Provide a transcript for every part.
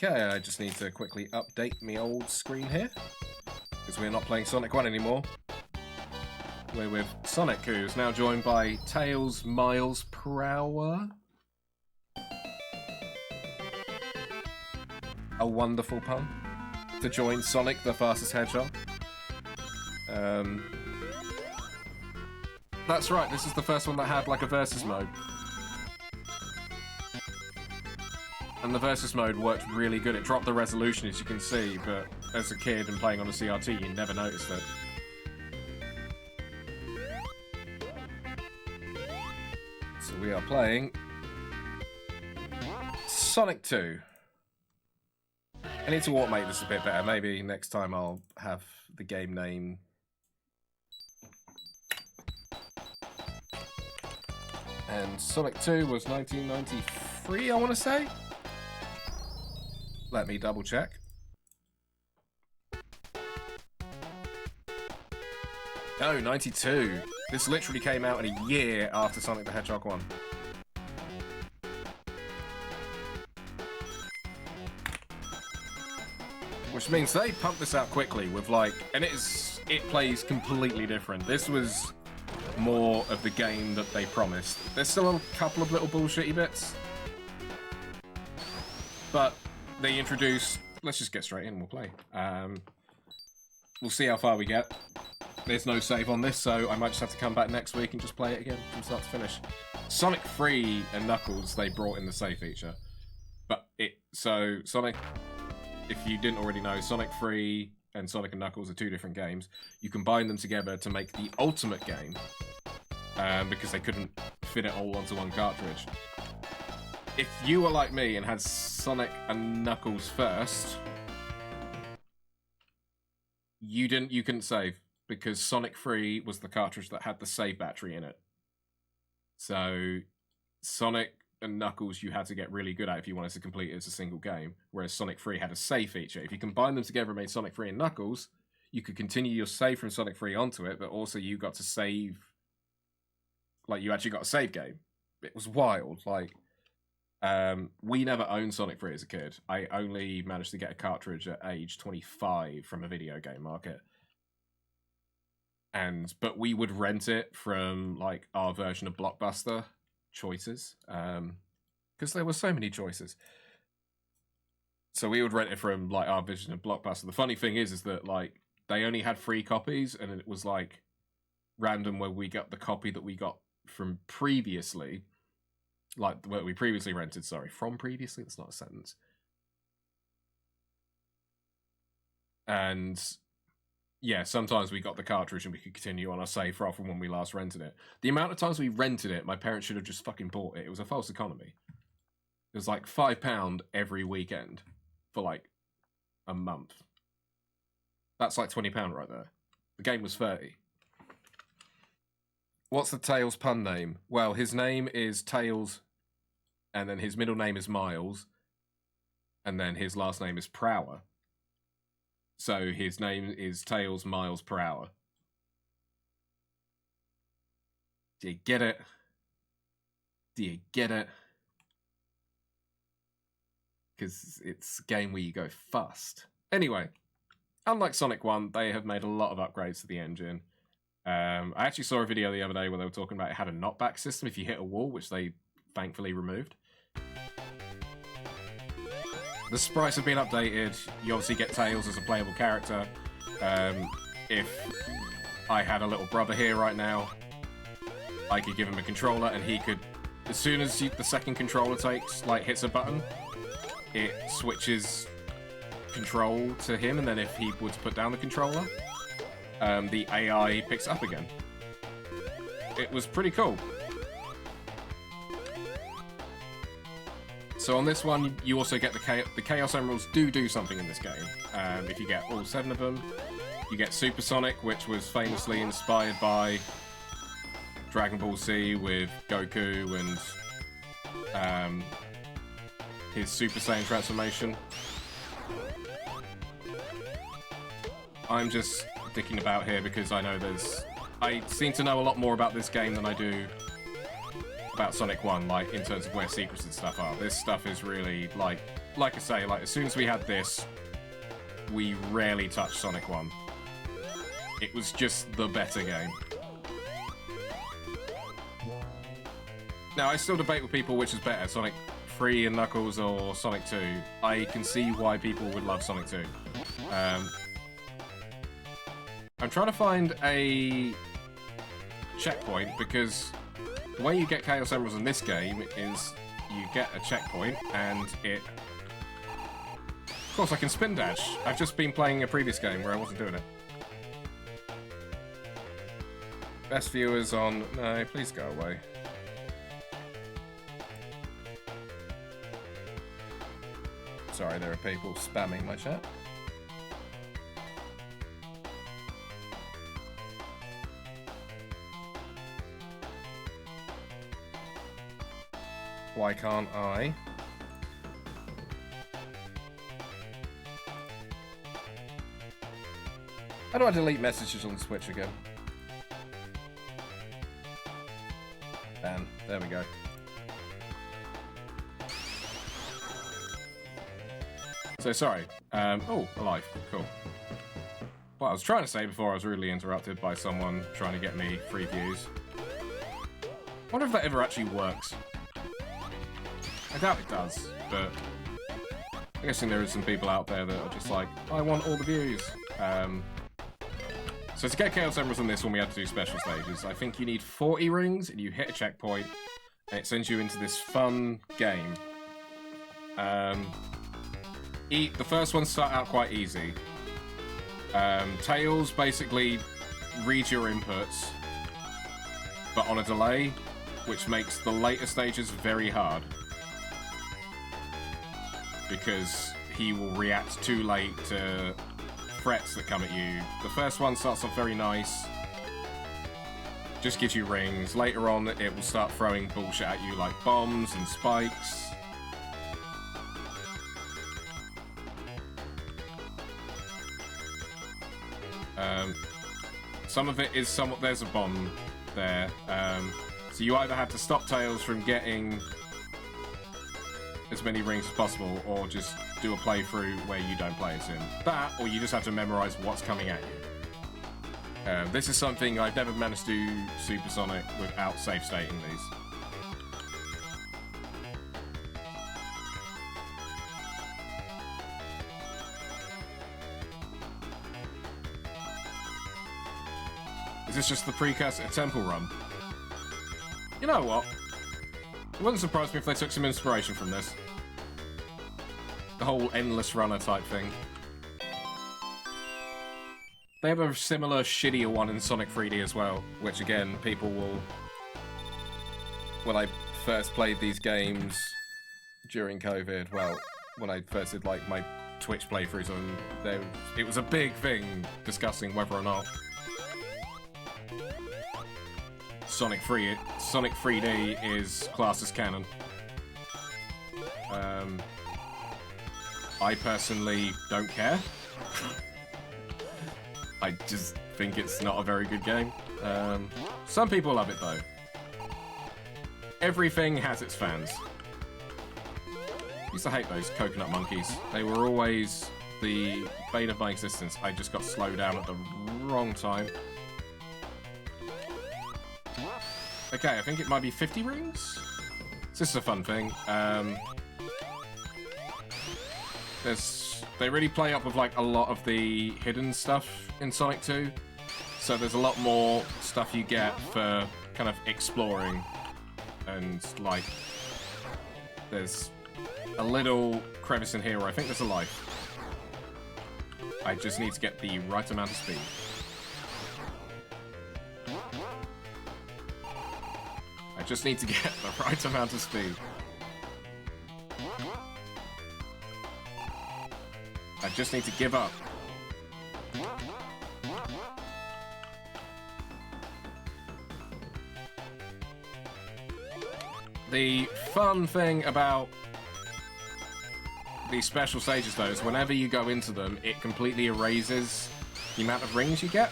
Okay, I just need to quickly update my old screen here, because we're not playing Sonic 1 anymore. We're with Sonic, who's now joined by Tails miles per hour. A wonderful pun to join Sonic the fastest hedgehog. That's right, this is the first one that had like a versus mode. And the versus mode worked really good. It dropped the resolution, as you can see, but as a kid and playing on a CRT, you never noticed it. So we are playing Sonic 2. I need to automate this a bit better. Maybe next time I'll have the game name. And Sonic 2 was 1993, I want to say? Let me double check. No, 92. This literally came out in a year after Sonic the Hedgehog 1. Which means they pumped this out quickly with like, and it plays completely different. This was more of the game that they promised. There's still a couple of little bullshitty bits, but they introduce. Let's just get straight in. We'll play. We'll see how far we get. There's no save on this, so I might just have to come back next week and just play it again from start to finish. Sonic 3 and Knuckles, they brought in the save feature, but Sonic. If you didn't already know, Sonic 3 and Sonic and Knuckles are two different games. You combine them together to make the ultimate game, because they couldn't fit it all onto one cartridge. If you were like me and had Sonic and Knuckles first, you couldn't save, because Sonic 3 was the cartridge that had the save battery in it. So Sonic and Knuckles you had to get really good at if you wanted to complete it as a single game, whereas Sonic 3 had a save feature. If you combine them together and made Sonic 3 and Knuckles, you could continue your save from Sonic 3 onto it, but also you got to save, like you actually got a save game. It was wild. Like, we never owned Sonic 3 as a kid. I only managed to get a cartridge at age 25 from a video game market. But we would rent it from like our version of Blockbuster choices, because there were so many choices. So we would rent it from like our version of Blockbuster. The funny thing is that like they only had 3 copies, and it was like random where we got the copy that we got from previously, like where we previously rented. Sorry, from previously. That's not a sentence. And yeah, sometimes we got the cartridge and we could continue on our save from when we last rented it. The amount of times we rented it, my parents should have just fucking bought it. It was a false economy. It was like £5 every weekend for like a month. That's like £20 right there. The game was 30. What's the Tails pun name? Well, his name is Tails, and then his middle name is Miles, and then his last name is Prower. So his name is Tails miles per hour. Do you get it? Do you get it? Because it's a game where you go fast. Anyway, unlike Sonic 1, they have made a lot of upgrades to the engine. I actually saw a video the other day where they were talking about it had a knockback system if you hit a wall, which they thankfully removed. The sprites have been updated. You obviously get Tails as a playable character. If I had a little brother here right now, I could give him a controller and he could, as soon as the second controller hits a button, it switches control to him, and then if he were to put down the controller, the AI picks up again. It was pretty cool. So on this one, you also get the Chaos Emeralds do something in this game. If you get all 7 of them, you get Super Sonic, which was famously inspired by Dragon Ball Z with Goku and his Super Saiyan transformation. I'm just dicking about here because I know I seem to know a lot more about this game than I do about Sonic 1, like, in terms of where secrets and stuff are. This stuff is really, like I say, like, as soon as we had this, we rarely touched Sonic 1. It was just the better game. Now, I still debate with people which is better, Sonic 3 and Knuckles or Sonic 2. I can see why people would love Sonic 2. I'm trying to find a checkpoint, because the way you get Chaos Emeralds in this game is you get a checkpoint and it... Of course, I can spin dash. I've just been playing a previous game where I wasn't doing it. Best viewers on... No, please go away. Sorry, there are people spamming my chat. Why can't I? How do I delete messages on Switch again? Ban. There we go. So sorry. Oh, alive. Cool. What I was trying to say before I was rudely interrupted by someone trying to get me free views. I wonder if that ever actually works. I doubt it does, but I'm guessing there are some people out there that are just like, I want all the views. So to get Chaos Emeralds on this one, we had to do special stages. I think you need 40 rings, and you hit a checkpoint, and it sends you into this fun game. The first ones start out quite easy. Tails basically reads your inputs, but on a delay, which makes the later stages very hard. Because he will react too late to threats that come at you. The first one starts off very nice. Just gives you rings. Later on, it will start throwing bullshit at you like bombs and spikes. Some of it is somewhat... There's a bomb there. So you either have to stop Tails from getting as many rings as possible, or just do a playthrough where you don't play as him. That, or you just have to memorize what's coming at you. This is something I've never managed to do Super Sonic without save stating these. Is this just the precursor to Temple Run? You know what? It wouldn't surprise me if they took some inspiration from this. The whole endless runner type thing. They have a similar shittier one in Sonic 3D as well, which again, people will... When I first played these games during COVID, well, when I first did like my Twitch playthroughs, and it was a big thing discussing whether or not Sonic 3D is classed as canon. I personally don't care. I just think it's not a very good game. Some people love it though. Everything has its fans. I used to hate those coconut monkeys. They were always the bane of my existence. I just got slowed down at the wrong time. Okay, I think it might be 50 rings? So this is a fun thing. They really play up with like a lot of the hidden stuff in Sonic 2. So there's a lot more stuff you get for kind of exploring. And like, there's a little crevice in here where I think there's a life. I just need to get the right amount of speed. I just need to get the right amount of speed. I just need to give up. The fun thing about these special stages, though, is whenever you go into them, it completely erases the amount of rings you get.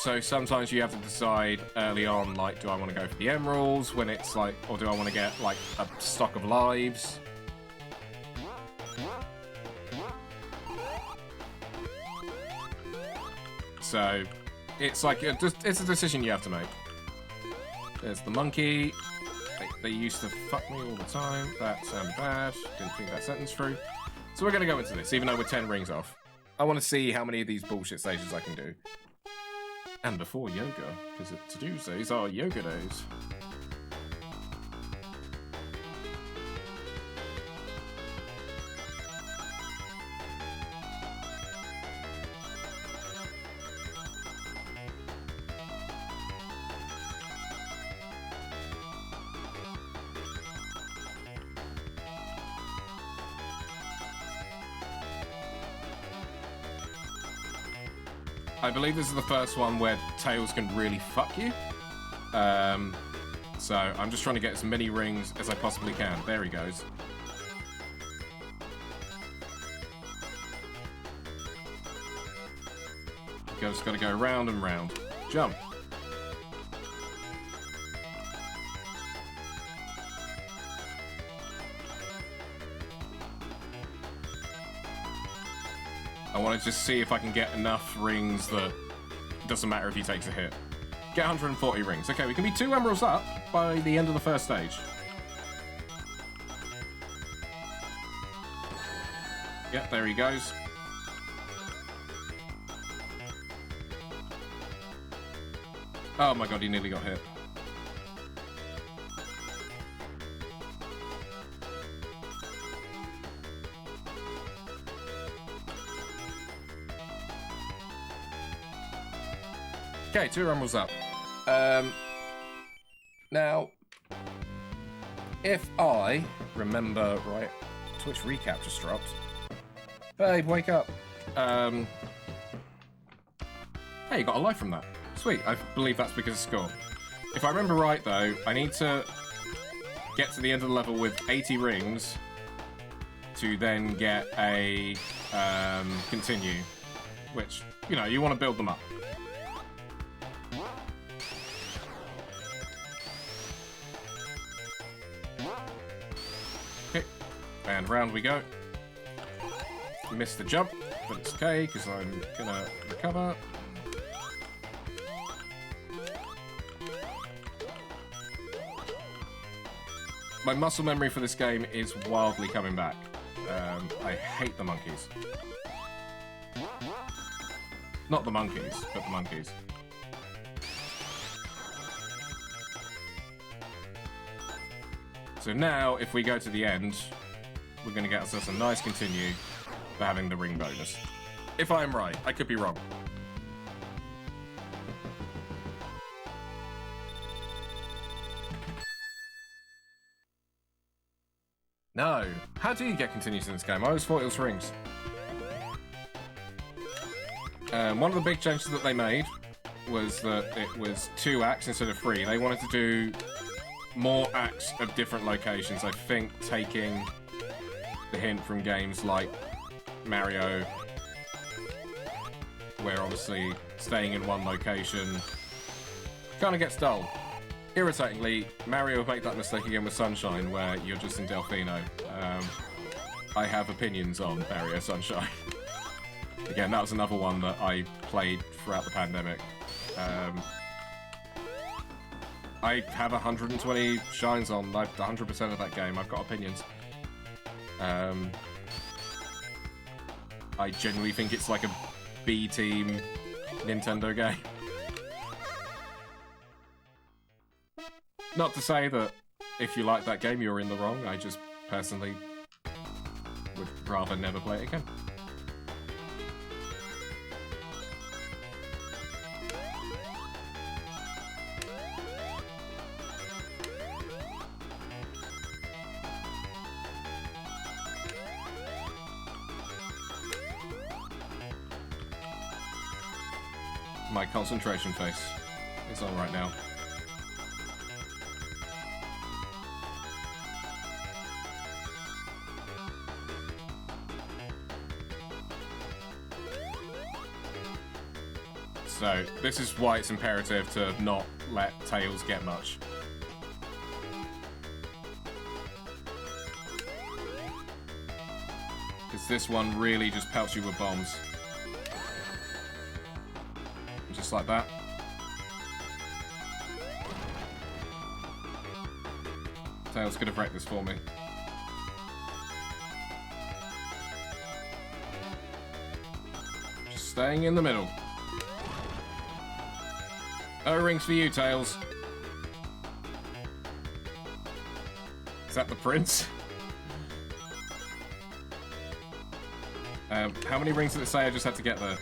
so sometimes you have to decide early on, like, do I want to go for the emeralds when it's like, or do I want to get like a stock of lives? So it's like it's a decision you have to make. There's the monkey. They used to fuck me all the time. That sounded bad. Didn't think that sentence through. So we're going to go into this, even though we're 10 rings off. I want to see how many of these bullshit stages I can do. And before yoga, because Tuesdays are yoga days. I believe this is the first one where Tails can really fuck you. So I'm just trying to get as many rings as I possibly can. There he goes. Just gotta go round and round. Jump. I want to just see if I can get enough rings that it doesn't matter if he takes a hit. Get 140 rings. Okay, we can be 2 emeralds up by the end of the first stage. Yep, there he goes. Oh my god, he nearly got hit. Okay, 2 emeralds up. Now, if I remember right, Twitch recap just dropped. Babe, wake up. Hey, you got a life from that. Sweet, I believe that's because of score. If I remember right, though, I need to get to the end of the level with 80 rings to then get a continue, which, you know, you want to build them up. Okay, and round we go. Missed the jump, but it's okay, because I'm gonna recover. My muscle memory for this game is wildly coming back. I hate the monkeys. Not the monkeys, but the monkeys. So now, if we go to the end, we're going to get ourselves a nice continue for having the ring bonus. If I am right, I could be wrong. No. How do you get continues in this game? I always thought it was rings. One of the big changes that they made was that it was 2 acts instead of 3. They wanted to do more acts of different locations. I think taking the hint from games like Mario, where obviously staying in one location kind of gets dull. Irritatingly, Mario made that mistake again with Sunshine, where you're just in Delfino. I have opinions on Mario Sunshine. Again, that was another one that I played throughout the pandemic. I have 120 shines on, like 100% of that game. I've got opinions. I genuinely think it's like a B-team Nintendo game. Not to say that if you like that game, you're in the wrong. I just personally would rather never play it again. My concentration face is on right now. So this is why it's imperative to not let Tails get much. Because this one really just pelts you with bombs. Just like that. Tails could have wrecked this for me. Just staying in the middle. No rings for you, Tails. Is that the prince? How many rings did it say I just had to get there?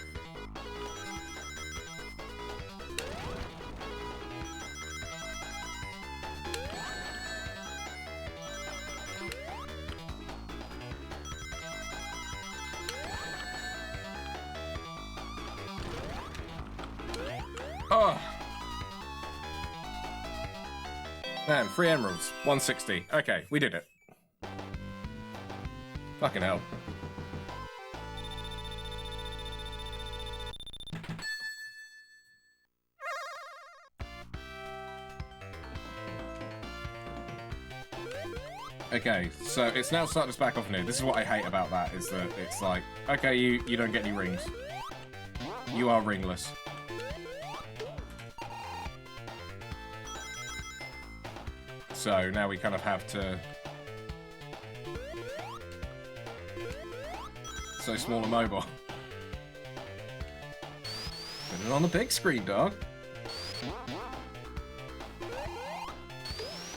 Oh! Man, 3 emeralds. 160. Okay, we did it. Fucking hell. Okay, so it's now starting us back off new. This is what I hate about that, is that it's like, okay, you don't get any rings. You are ringless. So now we kind of have to... So small and mobile. Put it on the big screen, dog.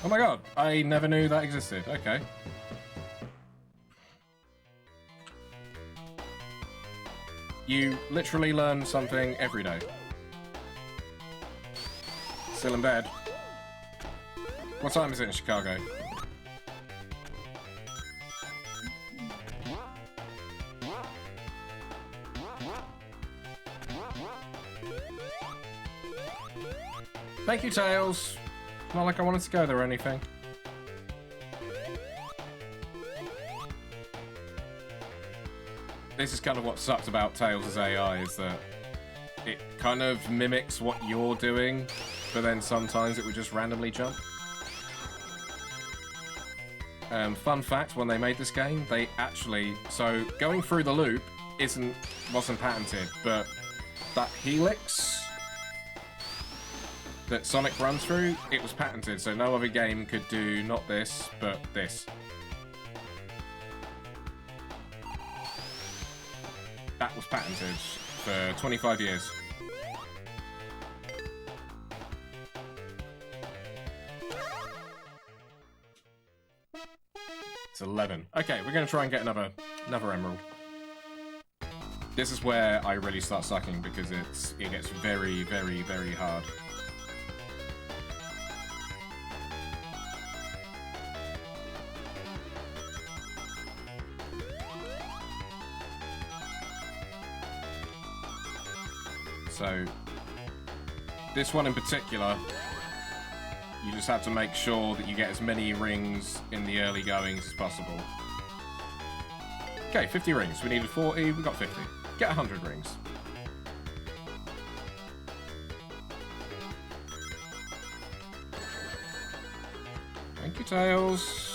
Oh my god, I never knew that existed. Okay. You literally learn something every day. Still in bed. What time is it in Chicago? Thank you, Tails. Not like I wanted to go there or anything. This is kind of what sucks about Tails' AI, is that it kind of mimics what you're doing, but then sometimes it would just randomly jump. Fun fact, when they made this game, they actually... So, going through the loop wasn't patented, but that helix that Sonic runs through, it was patented, so no other game could do not this, but this. That was patented for 25 years. It's 11. Okay, we're gonna try and get another emerald. This is where I really start sucking, because it gets very, very, very hard. So, this one in particular, you just have to make sure that you get as many rings in the early goings as possible. Okay, 50 rings. We needed 40, we got 50. Get 100 rings. Thank you, Tails.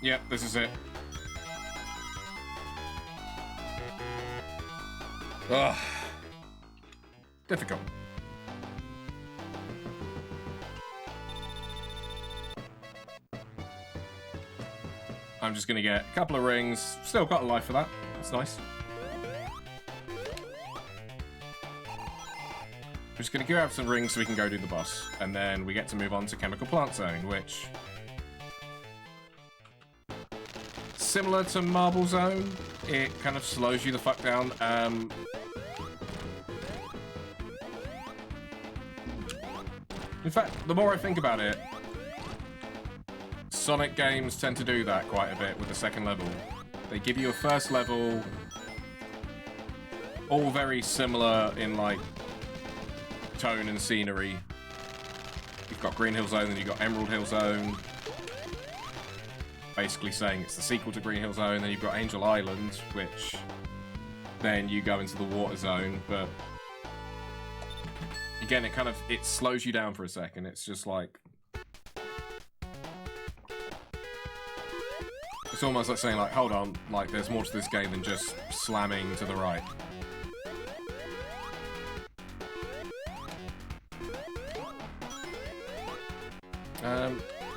Yep, this is it. Ugh. Difficult. I'm just gonna get a couple of rings. Still got a life for that. That's nice. We're just gonna grab some rings so we can go do the boss. And then we get to move on to Chemical Plant Zone, which... similar to Marble Zone, it kind of slows you the fuck down. In fact, the more I think about it, Sonic games tend to do that quite a bit with the second level. They give you a first level, all very similar in like tone and scenery. You've got Green Hill Zone, then you've got Emerald Hill Zone. Basically saying it's the sequel to Green Hill Zone. Then you've got Angel Island, which then you go into the water zone. But again, it slows you down for a second. It's just like, it's almost like saying like, hold on, like there's more to this game than just slamming to the right.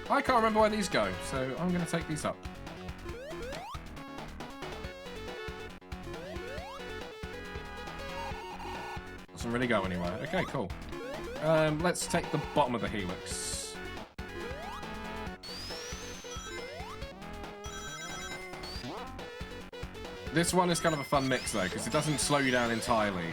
I can't remember where these go, so I'm going to take these up. Doesn't really go anywhere. Okay, cool. Let's take the bottom of the helix. This one is kind of a fun mix though, because it doesn't slow you down entirely.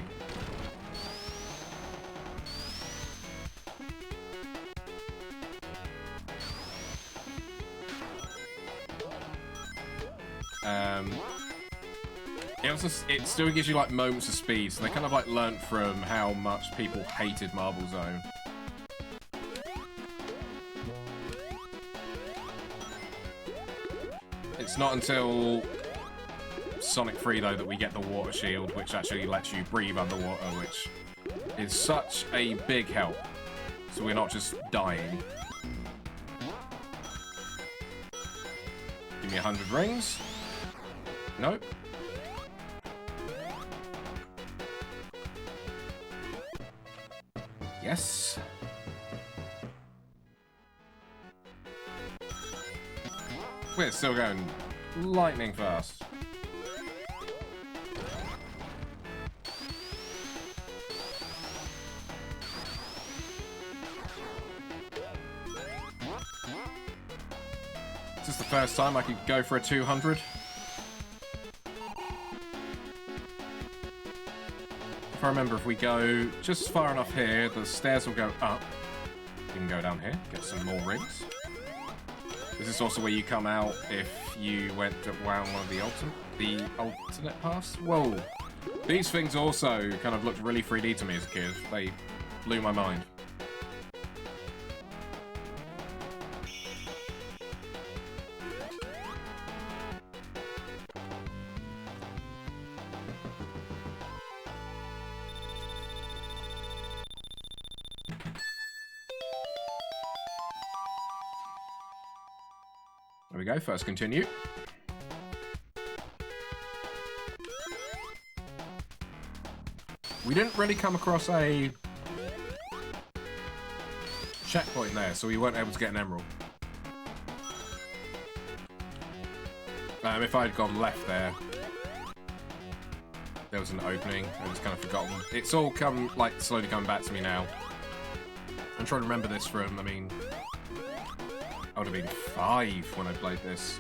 It still gives you like moments of speed, so they kind of like learnt from how much people hated Marble Zone. It's not until Sonic 3 though that we get the water shield, which actually lets you breathe underwater, which is such a big help. So we're not just dying. Give me 100 rings. Nope. Yes. We're still going lightning fast. This is the first time I could go for a 200. If I remember, if we go just far enough here, the stairs will go up. You can go down here, get some more rings. This is also where you come out if you went around one of the alternate paths. Whoa! These things also kind of looked really 3D to me as a kid. They blew my mind. There we go, first continue. We didn't really come across a checkpoint there, so we weren't able to get an emerald. If I had gone left there, there was an opening. I just kind of forgotten. It's all slowly coming back to me now. I'm trying to remember this from, I mean, I would have been 5 when I played this.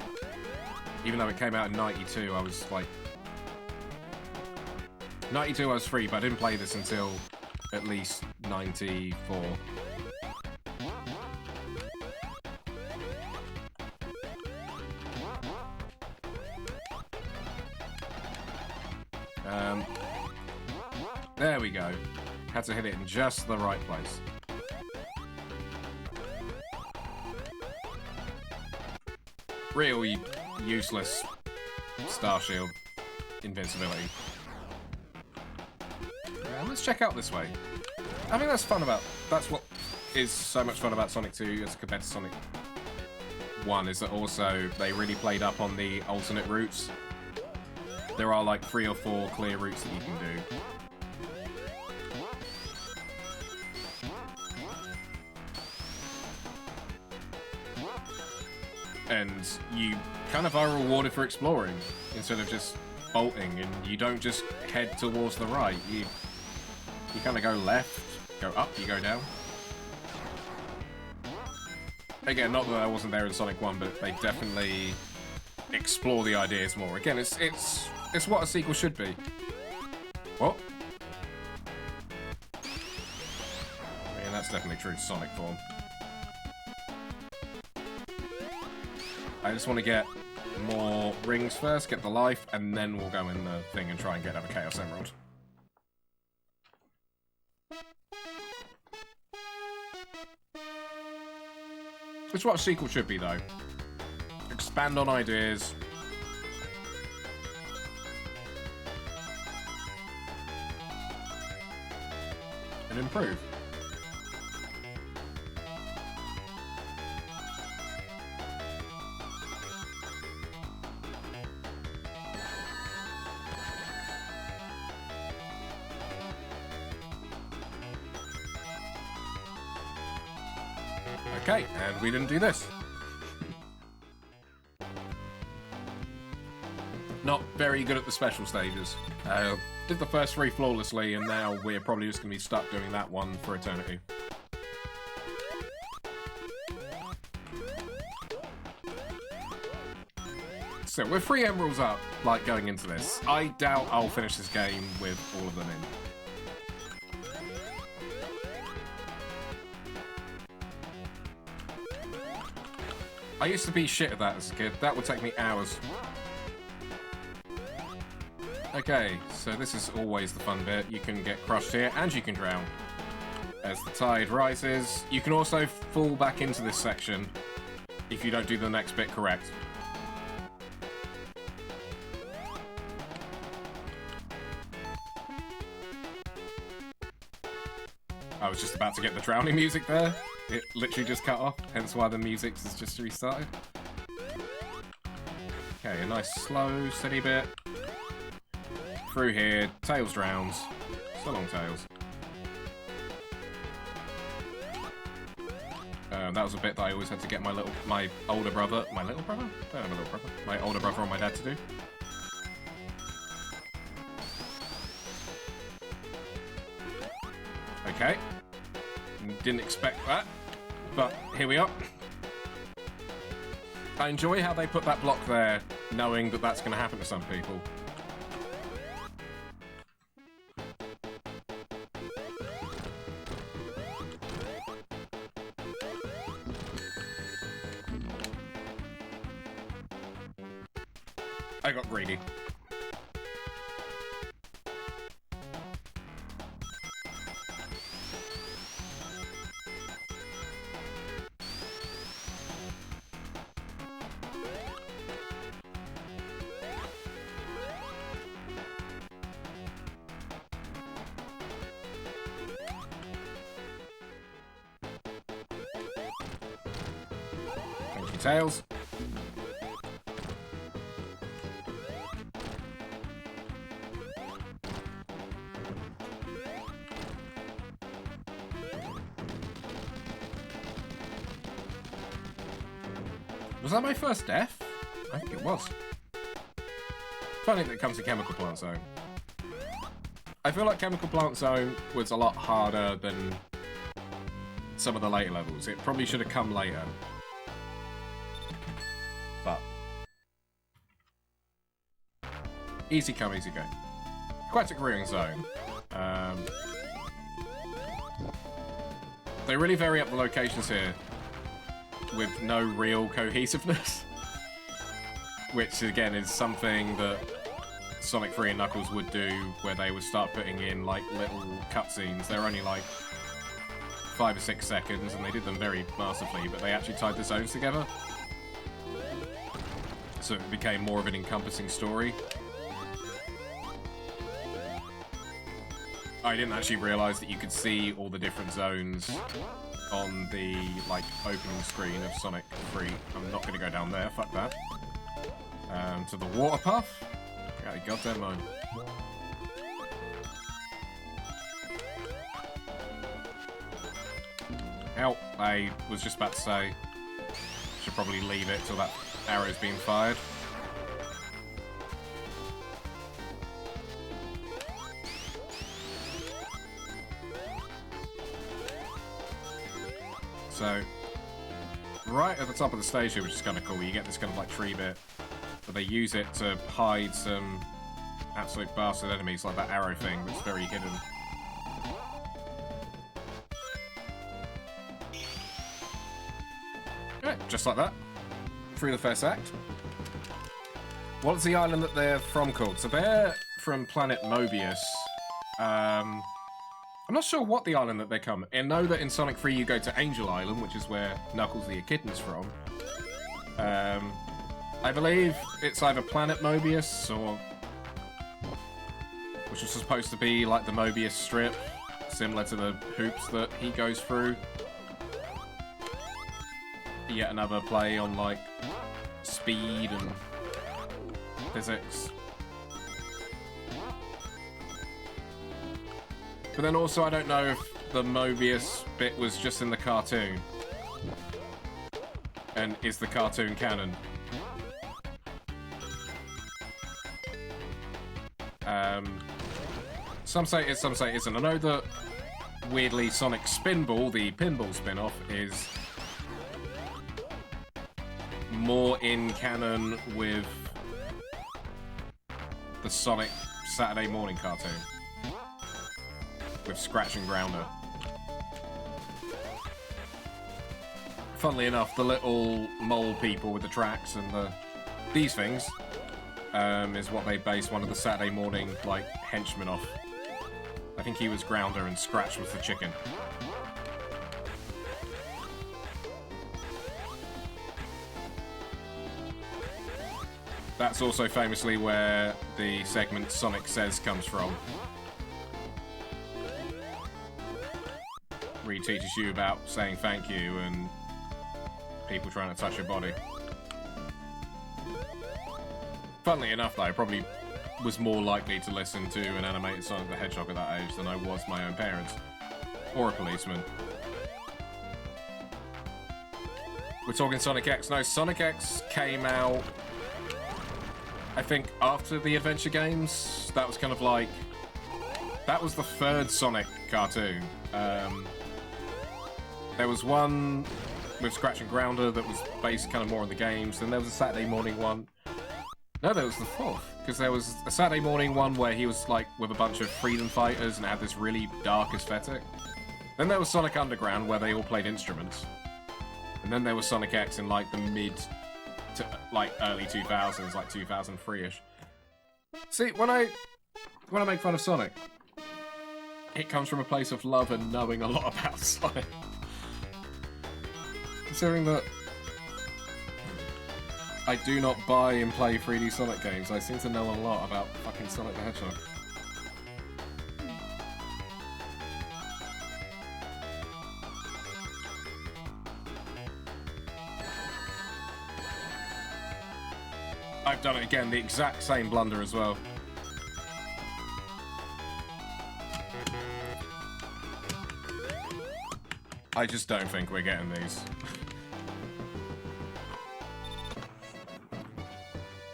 Even though it came out in 92, I was like... 92 I was 3, but I didn't play this until at least 94. There we go. Had to hit it in just the right place. Really useless Star Shield invincibility. Let's check out this way. I think that's what is so much fun about Sonic 2 as compared to Sonic 1, is that also they really played up on the alternate routes. There are like 3 or 4 clear routes that you can do. And you kind of are rewarded for exploring instead of just bolting, and you don't just head towards the right. You kind of go left, go up, you go down. Again, not that I wasn't there in Sonic 1, but they definitely explore the ideas more. Again, it's what a sequel should be. What? I mean, that's definitely true to Sonic form. I just want to get more rings first, get the life, and then we'll go in the thing and try and get another Chaos Emerald. Which is what a sequel should be, though. Expand on ideas. And improve. Okay, and we didn't do this. Not very good at the special stages. Did the first 3 flawlessly, and now we're probably just going to be stuck doing that one for eternity. So we're 3 emeralds up, like, going into this. I doubt I'll finish this game with all of them in. I used to be shit at that as a kid. That would take me hours. Okay, so this is always the fun bit. You can get crushed here, and you can drown. As the tide rises, you can also fall back into this section if you don't do the next bit correct. I was just about to get the drowning music there. It literally just cut off, hence why the music has just restarted. Okay, a nice slow, steady bit. Through here, Tails drowns. So long, Tails. That was a bit that I always had to get my older brother, I don't have a little brother, my older brother or my dad to do. Okay. Didn't expect that, but here we are. I enjoy how they put that block there, knowing that that's going to happen to some people. I got greedy. Thank you, Tails. Was that my first death? I think it was. Funny that it comes to Chemical Plant Zone. I feel like Chemical Plant Zone was a lot harder than some of the later levels. It probably should have come later. But easy come, easy go. Aquatic Ruin Zone. They really vary up the locations here with no real cohesiveness, which again is something that Sonic 3 and Knuckles would do, where they would start putting in like little cutscenes. They're only like 5 or 6 seconds, and they did them very masterfully, but they actually tied the zones together, so it became more of an encompassing story. I didn't actually realise that you could see all the different zones on the like opening screen of Sonic 3. I'm not going to go down there, fuck that. To the water puff. Yeah, goddamn mine. Ow, I was just about to say, should probably leave it till that arrow's being fired. So, right at the top of the stage here, which is kind of cool, you get this kind of like tree bit, but they use it to hide some absolute bastard enemies, like that arrow thing that's very hidden. Okay, just like that. through the first act. What's the island that they're from called? So they're from planet Mobius. I'm not sure what the island that they come. I know that in Sonic 3 you go to Angel Island, which is where Knuckles the Echidna's from. I believe it's either planet Mobius or... which is supposed to be like the Mobius strip, similar to the hoops that he goes through. Yet another play on like speed and physics. But then also I don't know if the Mobius bit was just in the cartoon. And is the cartoon canon? Some say it is, some say it isn't. I know that weirdly Sonic Spinball, the pinball spin-off, is more in canon with the Sonic Saturday morning cartoon with Scratch and Grounder. Funnily enough, the little mole people with the tracks and these things is what they base one of the Saturday morning like henchmen off. I think he was Grounder and Scratch was the chicken. That's also famously where the segment Sonic Says comes from. Where he teaches you about saying thank you and people trying to touch your body. Funnily enough though, I probably was more likely to listen to an animated Sonic the Hedgehog at that age than I was my own parents. Or a policeman. We're talking Sonic X. No, Sonic X came out, I think, after the adventure games. That was kind of like... that was the third Sonic cartoon. There was one with Scratch and Grounder that was based kind of more on the games. Then there was a Saturday morning one. No, there was the fourth. Because there was a Saturday morning one where he was like with a bunch of freedom fighters and had this really dark aesthetic. Then there was Sonic Underground where they all played instruments. And then there was Sonic X in like the mid to like early 2000s, like 2003-ish. See, when I make fun of Sonic, it comes from a place of love and knowing a lot about Sonic. Considering that I do not buy and play 3D Sonic games, I seem to know a lot about fucking Sonic the Hedgehog. I've done it again, the exact same blunder as well. I just don't think we're getting these.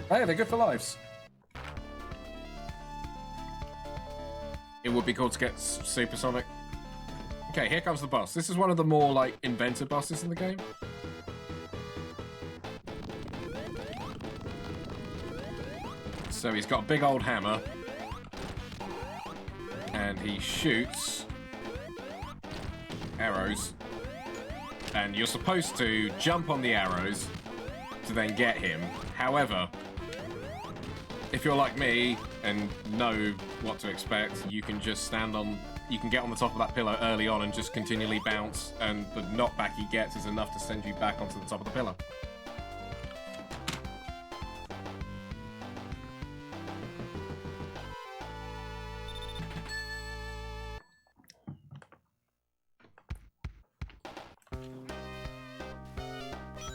Hey, they're good for lives. It would be cool to get Supersonic. Okay, here comes the boss. This is one of the more, like, invented bosses in the game. So he's got a big old hammer. And he shoots arrows. And you're supposed to jump on the arrows to then get him. However, if you're like me and know what to expect, you can just stand on... you can get on the top of that pillar early on and just continually bounce, and the knockback he gets is enough to send you back onto the top of the pillar.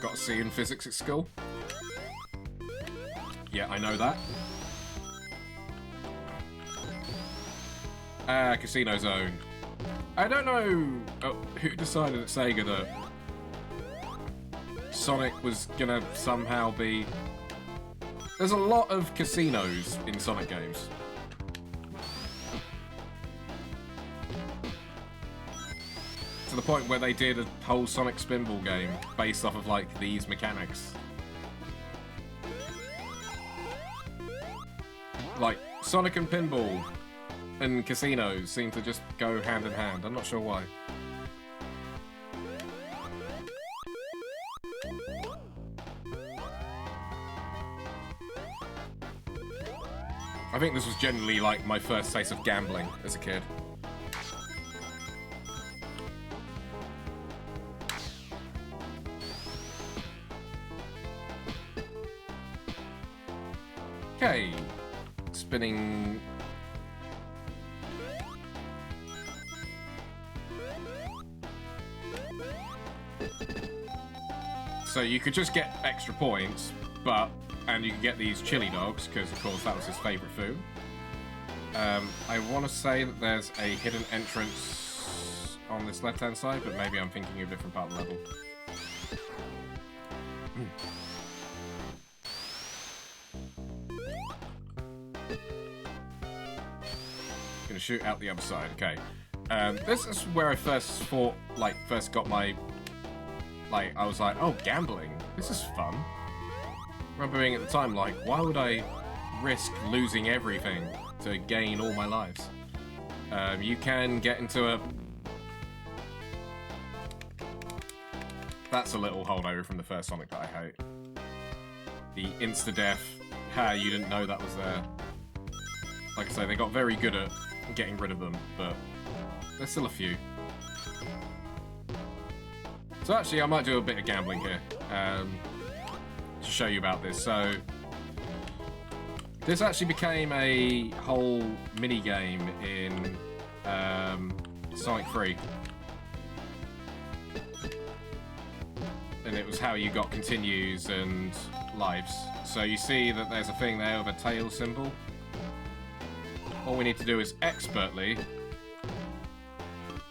Got a C in physics at school. Yeah, I know that. Casino Zone. I don't know who decided at Sega that Sonic was gonna somehow be... There's a lot of casinos in Sonic games. To the point where they did a whole Sonic Spinball game based off of, like, these mechanics. Like, Sonic and Pinball and casinos seem to just go hand in hand. I'm not sure why. I think this was generally like my first taste of gambling as a kid. Okay, spinning. So you could just get extra points, and you can get these chili dogs, because of course that was his favourite food. I want to say that there's a hidden entrance on this left-hand side, but maybe I'm thinking of a different part of the level. Gonna shoot out the other side, okay. This is where I first got my... I was like, oh, gambling, this is fun. Remember being at the time like, why would I risk losing everything to gain all my lives? You can get into a... That's a little holdover from the first Sonic that I hate. The insta-death. Ha, you didn't know that was there. Like I say, they got very good at getting rid of them, but there's still a few. So actually, I might do a bit of gambling here to show you about this. So this actually became a whole mini-game in Sonic 3. And it was how you got continues and lives. So you see that there's a thing there with a tail symbol. All we need to do is expertly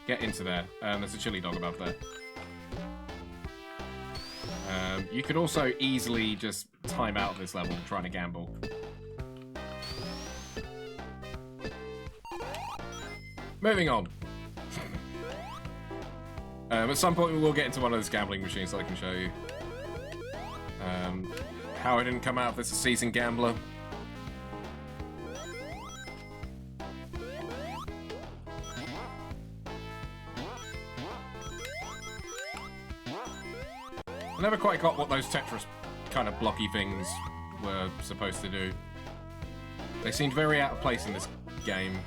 get into there. There's a chili dog above there. You could also easily just time out of this level trying to gamble. Moving on. At some point we will get into one of those gambling machines that I can show you. How I didn't come out of this a seasoned gambler. I never quite got what those Tetris kind of blocky things were supposed to do. They seemed very out of place in this game.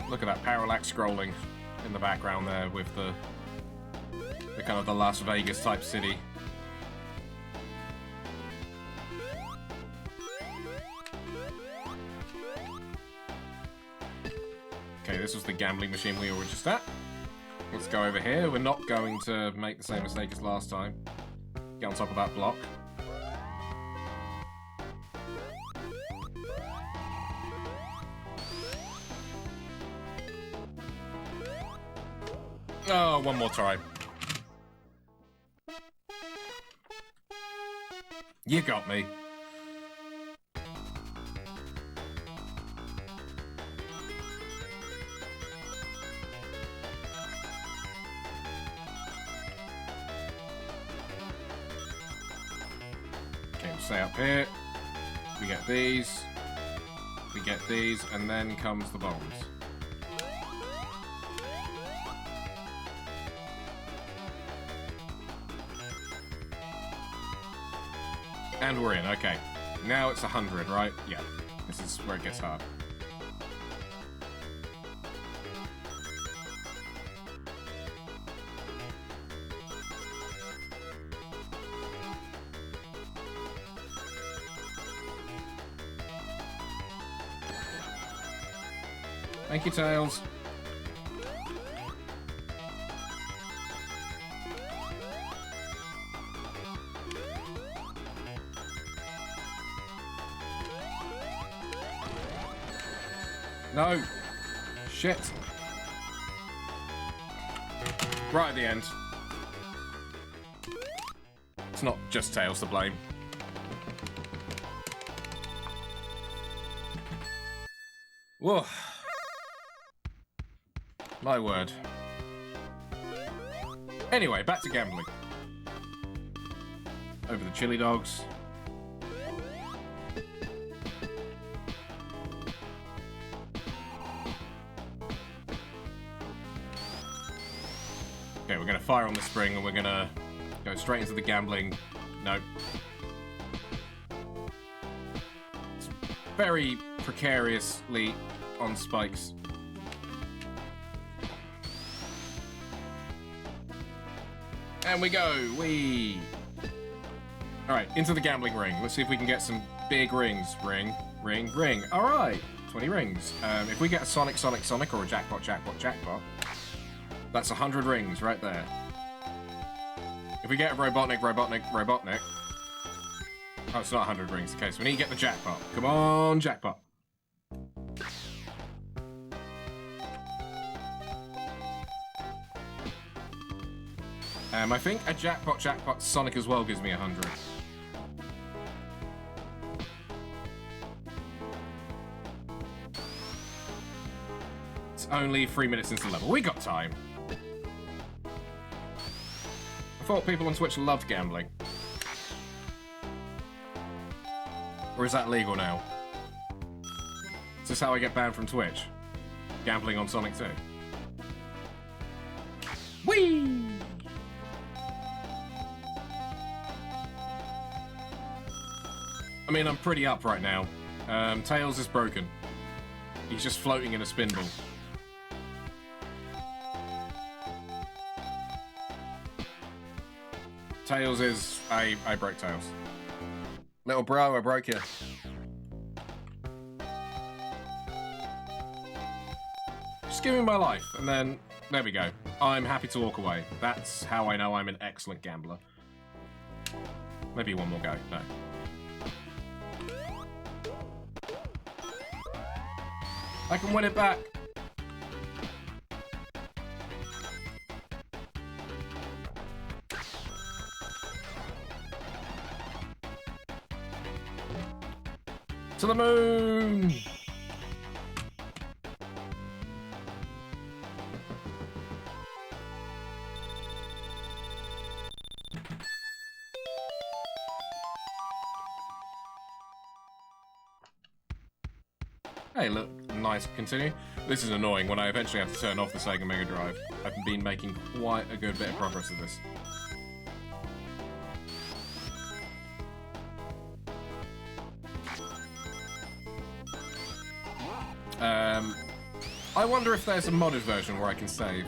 Look at that parallax scrolling in the background there with the kind of the Las Vegas type city. Okay, this was the gambling machine we were just at. Let's go over here. We're not going to make the same mistake as last time. Get on top of that block. Oh, one more try. You got me. Stay up here. We get these. We get these, and then comes the bombs. And we're in, okay. Now it's 100, right? Yeah. This is where it gets hard. Thank you, Tails. No. Shit. Right at the end. It's not just Tails to blame. Whoa. My word. Anyway, back to gambling. Over the chili dogs. Okay, we're gonna fire on the spring and we're gonna go straight into the gambling. Nope. very precariously on spikes. And we go. Wee. All right, into the gambling ring. Let's see if we can get some big rings. Ring, ring, ring. All right, 20 rings. If we get a Sonic, Sonic, Sonic, or a Jackpot, Jackpot, Jackpot, that's 100 rings right there. If we get a Robotnik, Robotnik, Robotnik. Oh, it's not 100 rings. Okay, so we need to get the Jackpot. Come on, Jackpot. I think a Jackpot Sonic as well gives me 100. It's only 3 minutes into the level. We got time. I thought people on Twitch loved gambling. Or is that legal now? Is this how I get banned from Twitch? Gambling on Sonic 2. Whee! I mean, I'm pretty up right now. Tails is broken. He's just floating in a spinball. Tails is... I broke Tails. Little bro, I broke you. Just give me my life, and then... There we go. I'm happy to walk away. That's how I know I'm an excellent gambler. Maybe one more go. No. I can win it back. To the moon! Hey, look, nice, continue. This is annoying when I eventually have to turn off the Sega Mega Drive. I've been making quite a good bit of progress with this. I wonder if there's a modded version where I can save.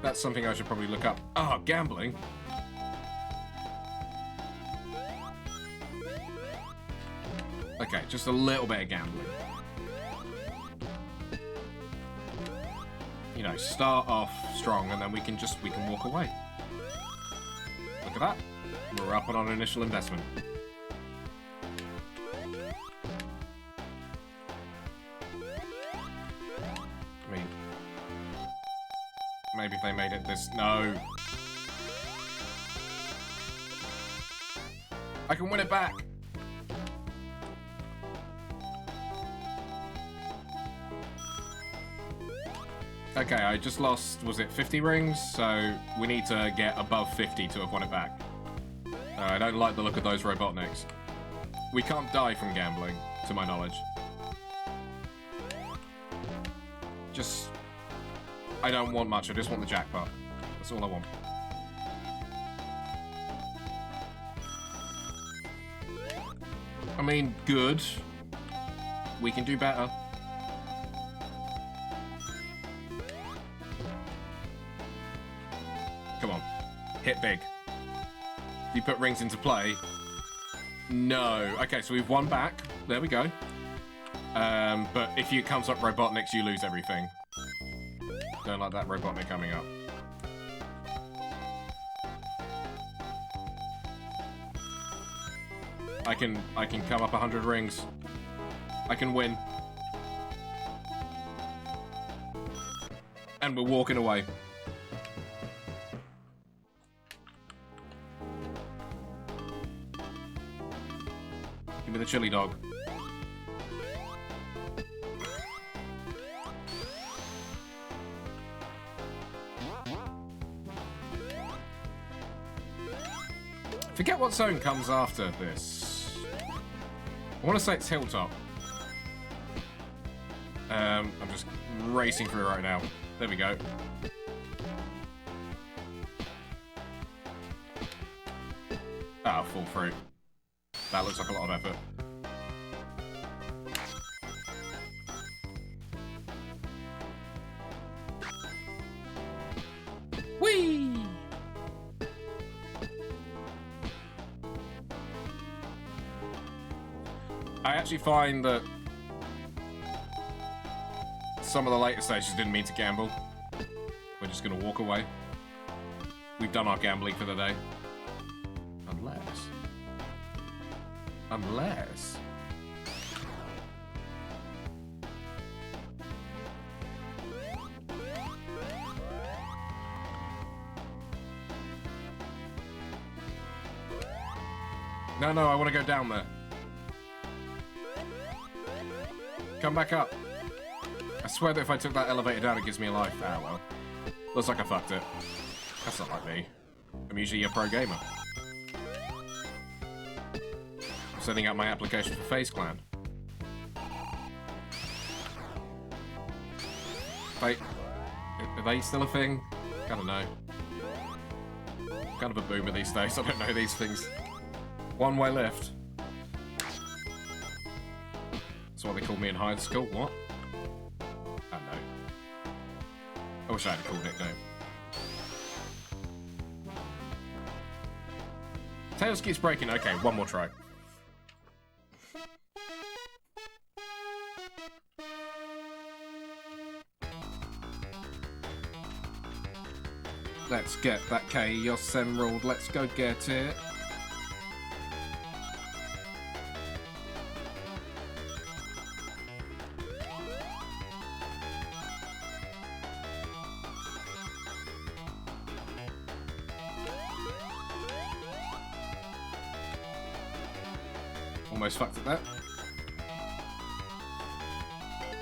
That's something I should probably look up. Ah, gambling. Okay, just a little bit of gambling. You know, start off strong and then we can walk away. Look at that. We're up on our initial investment. I mean, maybe if they made it this... No. I can win it back. Okay, I just lost, was it 50 rings? So we need to get above 50 to have won it back. I don't like the look of those Robotniks. We can't die from gambling, to my knowledge. Just... I don't want much, I just want the jackpot. That's all I want. I mean, good. We can do better. Come on. Hit big. You put rings into play. No. Okay, so we've won back. There we go. But if it comes up Robotniks, you lose everything. Don't like that Robotnik coming up. I can come up 100 rings. I can win. And we're walking away. Give me the chili dog. Forget what zone comes after this. I want to say it's Hilltop. I'm just racing through right now. There we go. Ah, full fruit. That looks like a lot of effort. Whee! I actually find that some of the later stages didn't mean to gamble. We're just gonna walk away. We've done our gambling for the day. Unless... No, I want to go down there. Come back up. I swear that if I took that elevator down, it gives me a life. Ah, well. Looks like I fucked it. That's not like me. I'm usually a pro gamer. I'm setting up my application for FaZe Clan. Wait, are they still a thing? I don't know. I'm kind of a boomer these days, I don't know these things. One-way lift. That's what they called me in high school. What? I don't know. I wish I had a cool nickname. Tails keeps breaking. Okay, one more try. Let's get that Chaos Emerald. Let's go get it. Almost fucked at that.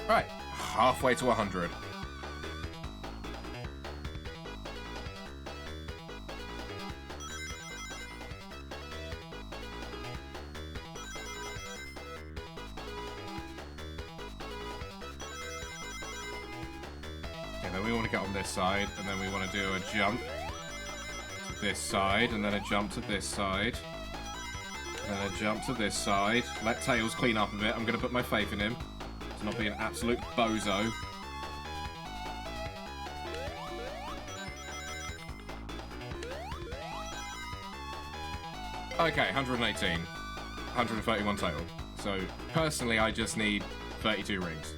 Right, halfway to 100. Okay, then we want to get on this side, and then we want to do a jump to this side, and then a jump to this side. And then a jump to this side. Let Tails clean up a bit. I'm going to put my faith in him. To not be an absolute bozo. Okay, 118. 131 total. So, personally, I just need 32 rings.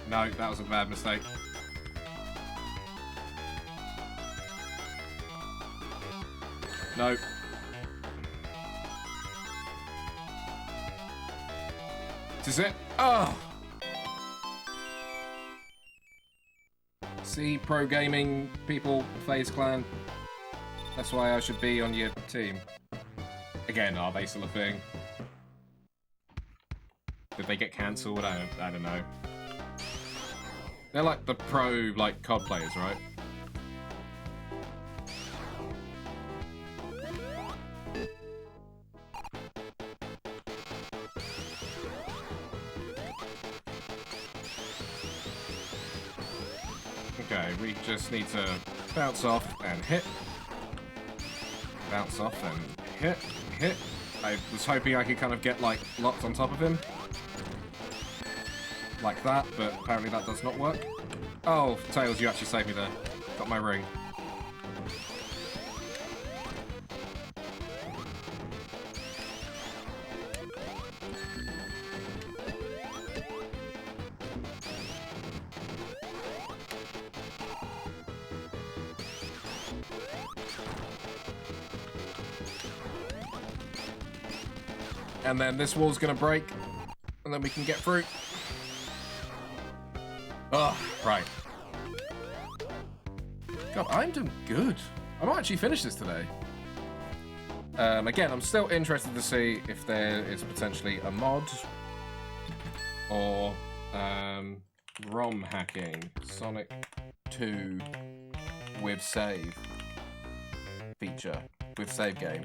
No, that was a bad mistake. No. This is it. Oh! See, pro gaming people, FaZe Clan. That's why I should be on your team. Again, are they still a thing? Did they get cancelled? I don't know. They're like the pro, like, COD players, right? Okay, we just need to bounce off and hit. Bounce off and hit, hit. I was hoping I could kind of get, like, locked on top of him. Like that, but apparently that does not work. Oh, Tails, you actually saved me there. Got my ring. And then this wall's gonna break, and then we can get through. Oh, right. God, I'm doing good. I might actually finish this today. Again, I'm still interested to see if there is potentially a mod or ROM hacking Sonic 2 with save feature, with save game.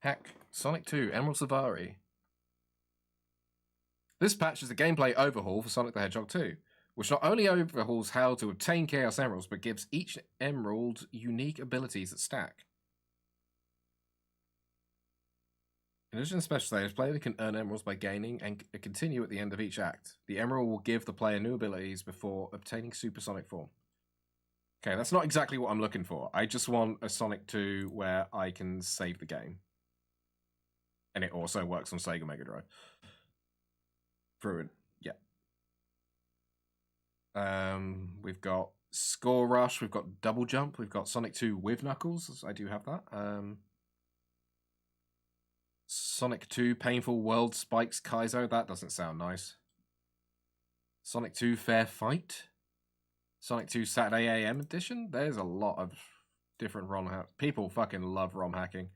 Heck, Sonic 2, Emerald Safari. This patch is a gameplay overhaul for Sonic the Hedgehog 2, which not only overhauls how to obtain Chaos Emeralds, but gives each emerald unique abilities that stack. In addition to special stages, players can earn emeralds by gaining and continue at the end of each act. The emerald will give the player new abilities before obtaining supersonic form. Okay, that's not exactly what I'm looking for. I just want a Sonic 2 where I can save the game. And it also works on Sega Mega Drive. Through it, yeah. We've got Score Rush, we've got Double Jump, we've got Sonic 2 with Knuckles. I do have that. Sonic 2 Painful World Spikes Kaizo. That doesn't sound nice. Sonic 2 Fair Fight. Sonic 2 Saturday AM Edition. There's a lot of different ROM hacks. People fucking love ROM hacking.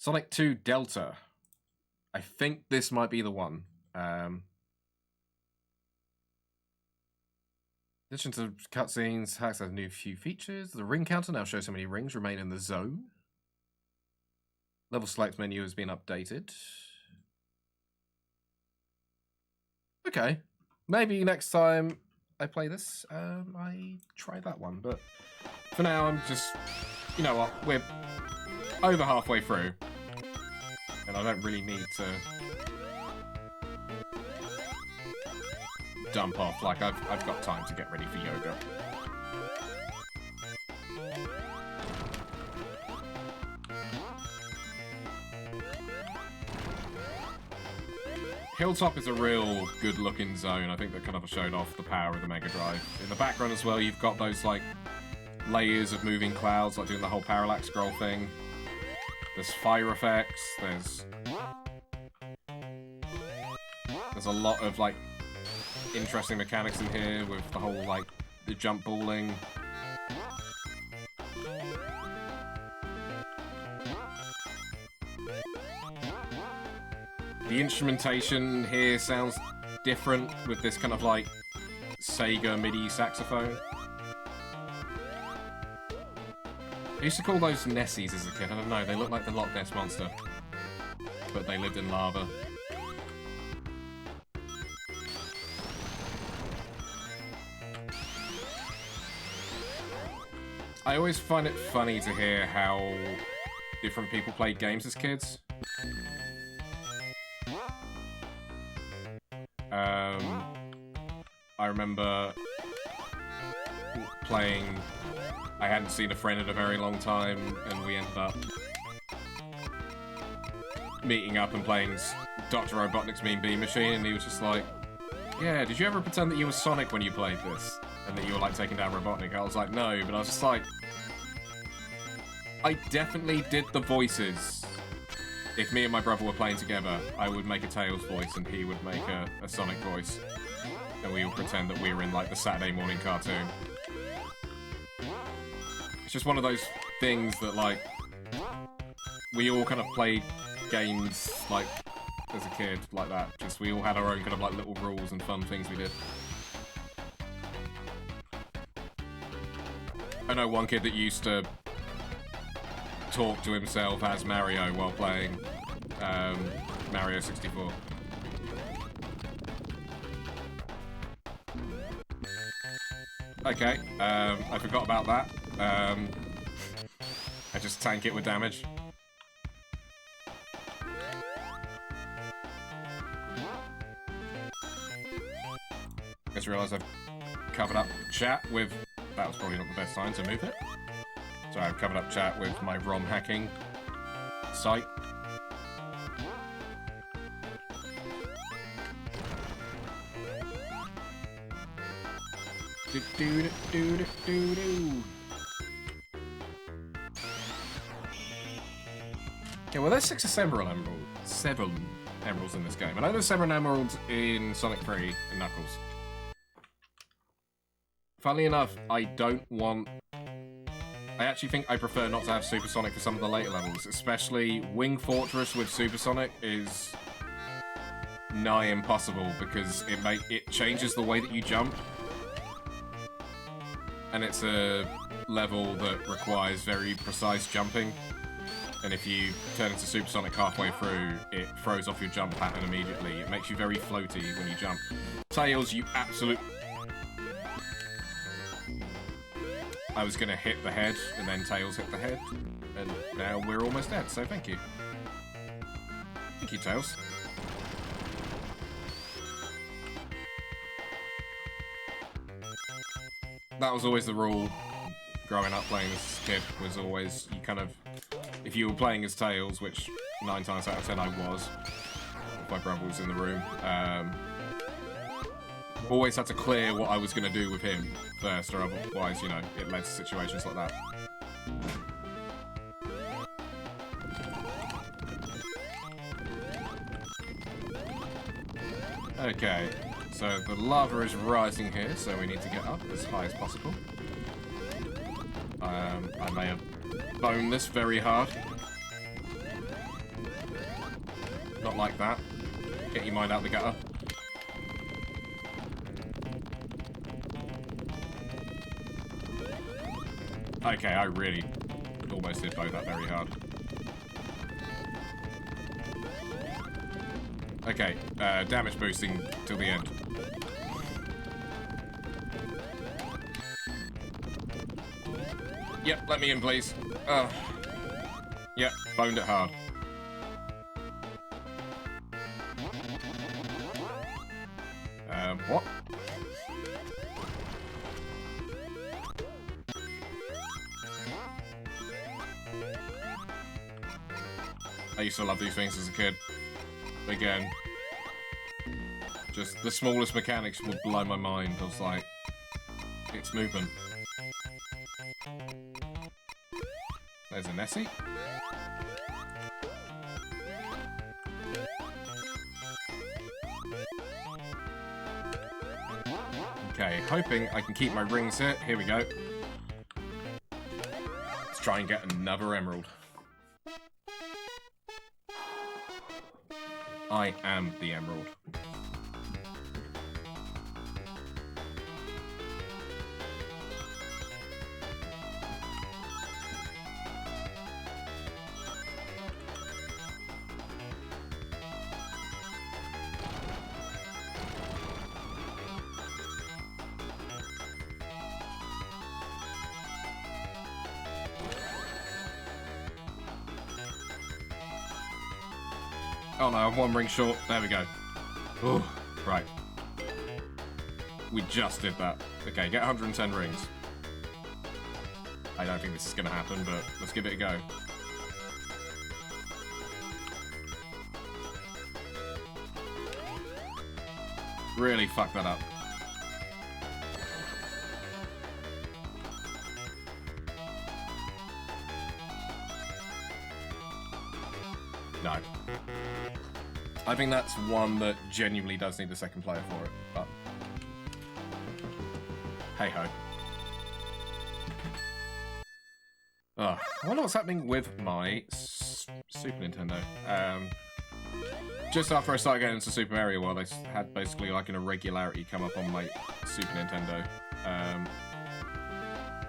Sonic 2 Delta. I think this might be the one. In addition to cutscenes, hacks have new few features. The ring counter now shows how many rings remain in the zone. Level select menu has been updated. Okay. Maybe next time I play this, I try that one. But for now, I'm just... You know what? We're over halfway through. And I don't really need to dump off. Like, I've got time to get ready for yoga. Hilltop is a real good-looking zone. I think that kind of showed off the power of the Mega Drive. In the background as well, you've got those, like, layers of moving clouds, like doing the whole parallax scroll thing. There's fire effects, there's a lot of, like, interesting mechanics in here with the whole, like, the jump balling. The instrumentation here sounds different with this kind of, like, Sega MIDI saxophone. I used to call those Nessies as a kid. I don't know, they look like the Loch Ness Monster. But they lived in lava. I always find it funny to hear how different people played games as kids. I remember playing... I hadn't seen a friend in a very long time, and we ended up meeting up and playing Dr. Robotnik's Mean Bean Machine, and he was just like, yeah, did you ever pretend that you were Sonic when you played this? And that you were, like, taking down Robotnik? I was like, no, but I was just like... I definitely did the voices. If me and my brother were playing together, I would make a Tails voice, and he would make a Sonic voice. And we would pretend that we were in, like, the Saturday morning cartoon. It's just one of those things that, like, we all kind of played games, like, as a kid, like that. Just, we all had our own kind of, like, little rules and fun things we did. I know one kid that used to talk to himself as Mario while playing Mario 64. Okay, I forgot about that. I just tank it with damage. Just realised I've covered up chat with... That was probably not the best time to move it. So I've covered up chat with my ROM hacking site. Okay, well there's 6 or 7 emeralds in this game. I know there's 7 emeralds in Sonic 3 and Knuckles. Funnily enough, I don't want... I actually think I prefer not to have Supersonic for some of the later levels, especially Wing Fortress with Supersonic is nigh impossible because it changes the way that you jump. And it's a level that requires very precise jumping. And if you turn into Supersonic halfway through, it throws off your jump pattern immediately. It makes you very floaty when you jump. Tails, you absolute... I was going to hit the head, and then Tails hit the head. And now we're almost dead, so thank you. Thank you, Tails. That was always the rule growing up playing as a kid, was always, you kind of... If you were playing as Tails, which 9 times out of 10 I was, if my brother was in the room, always had to clear what I was going to do with him first, or otherwise, you know, it led to situations like that. Okay, so the lava is rising here, so we need to get up as high as possible. I may have boned this very hard. Not like that. Get your mind out the gutter. Okay, I really almost did bone that very hard. Okay, damage boosting till the end. Yep, let me in, please. Yep, boned it hard. What? I used to love these things as a kid. Again, just the smallest mechanics would blow my mind. I was like, it's movement. There's a Nessie. Okay, hoping I can keep my rings here. Here we go. Let's try and get another emerald. I am the emerald. Oh no, I'm one ring short. There we go. Oh, right. We just did that. Okay, get 110 rings. I don't think this is going to happen, but let's give it a go. Really fucked that up. No. I think that's one that genuinely does need a second player for it, but hey-ho. I wonder what's happening with my Super Nintendo. Just after I started getting into Super Mario World, I had basically like an irregularity come up on my Super Nintendo.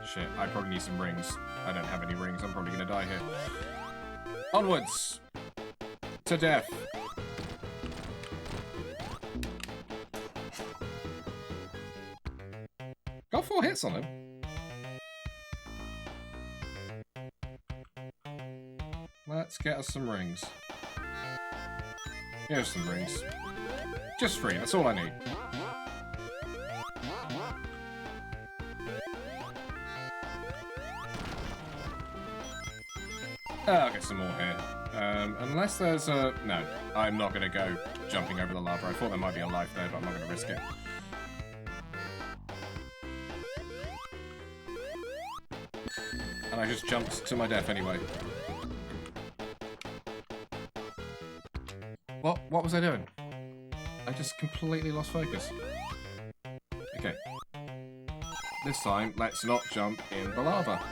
Shit, I probably need some rings. I don't have any rings, I'm probably gonna die here. Onwards! To death! Got 4 hits on him. Let's get us some rings. Here's some rings. Just 3, that's all I need. I'll get some more here. Unless there's a... No, I'm not going to go jumping over the lava. I thought there might be a life there, but I'm not going to risk it. And I just jumped to my death anyway. What was I doing? I just completely lost focus. Okay. This time, let's not jump in the lava.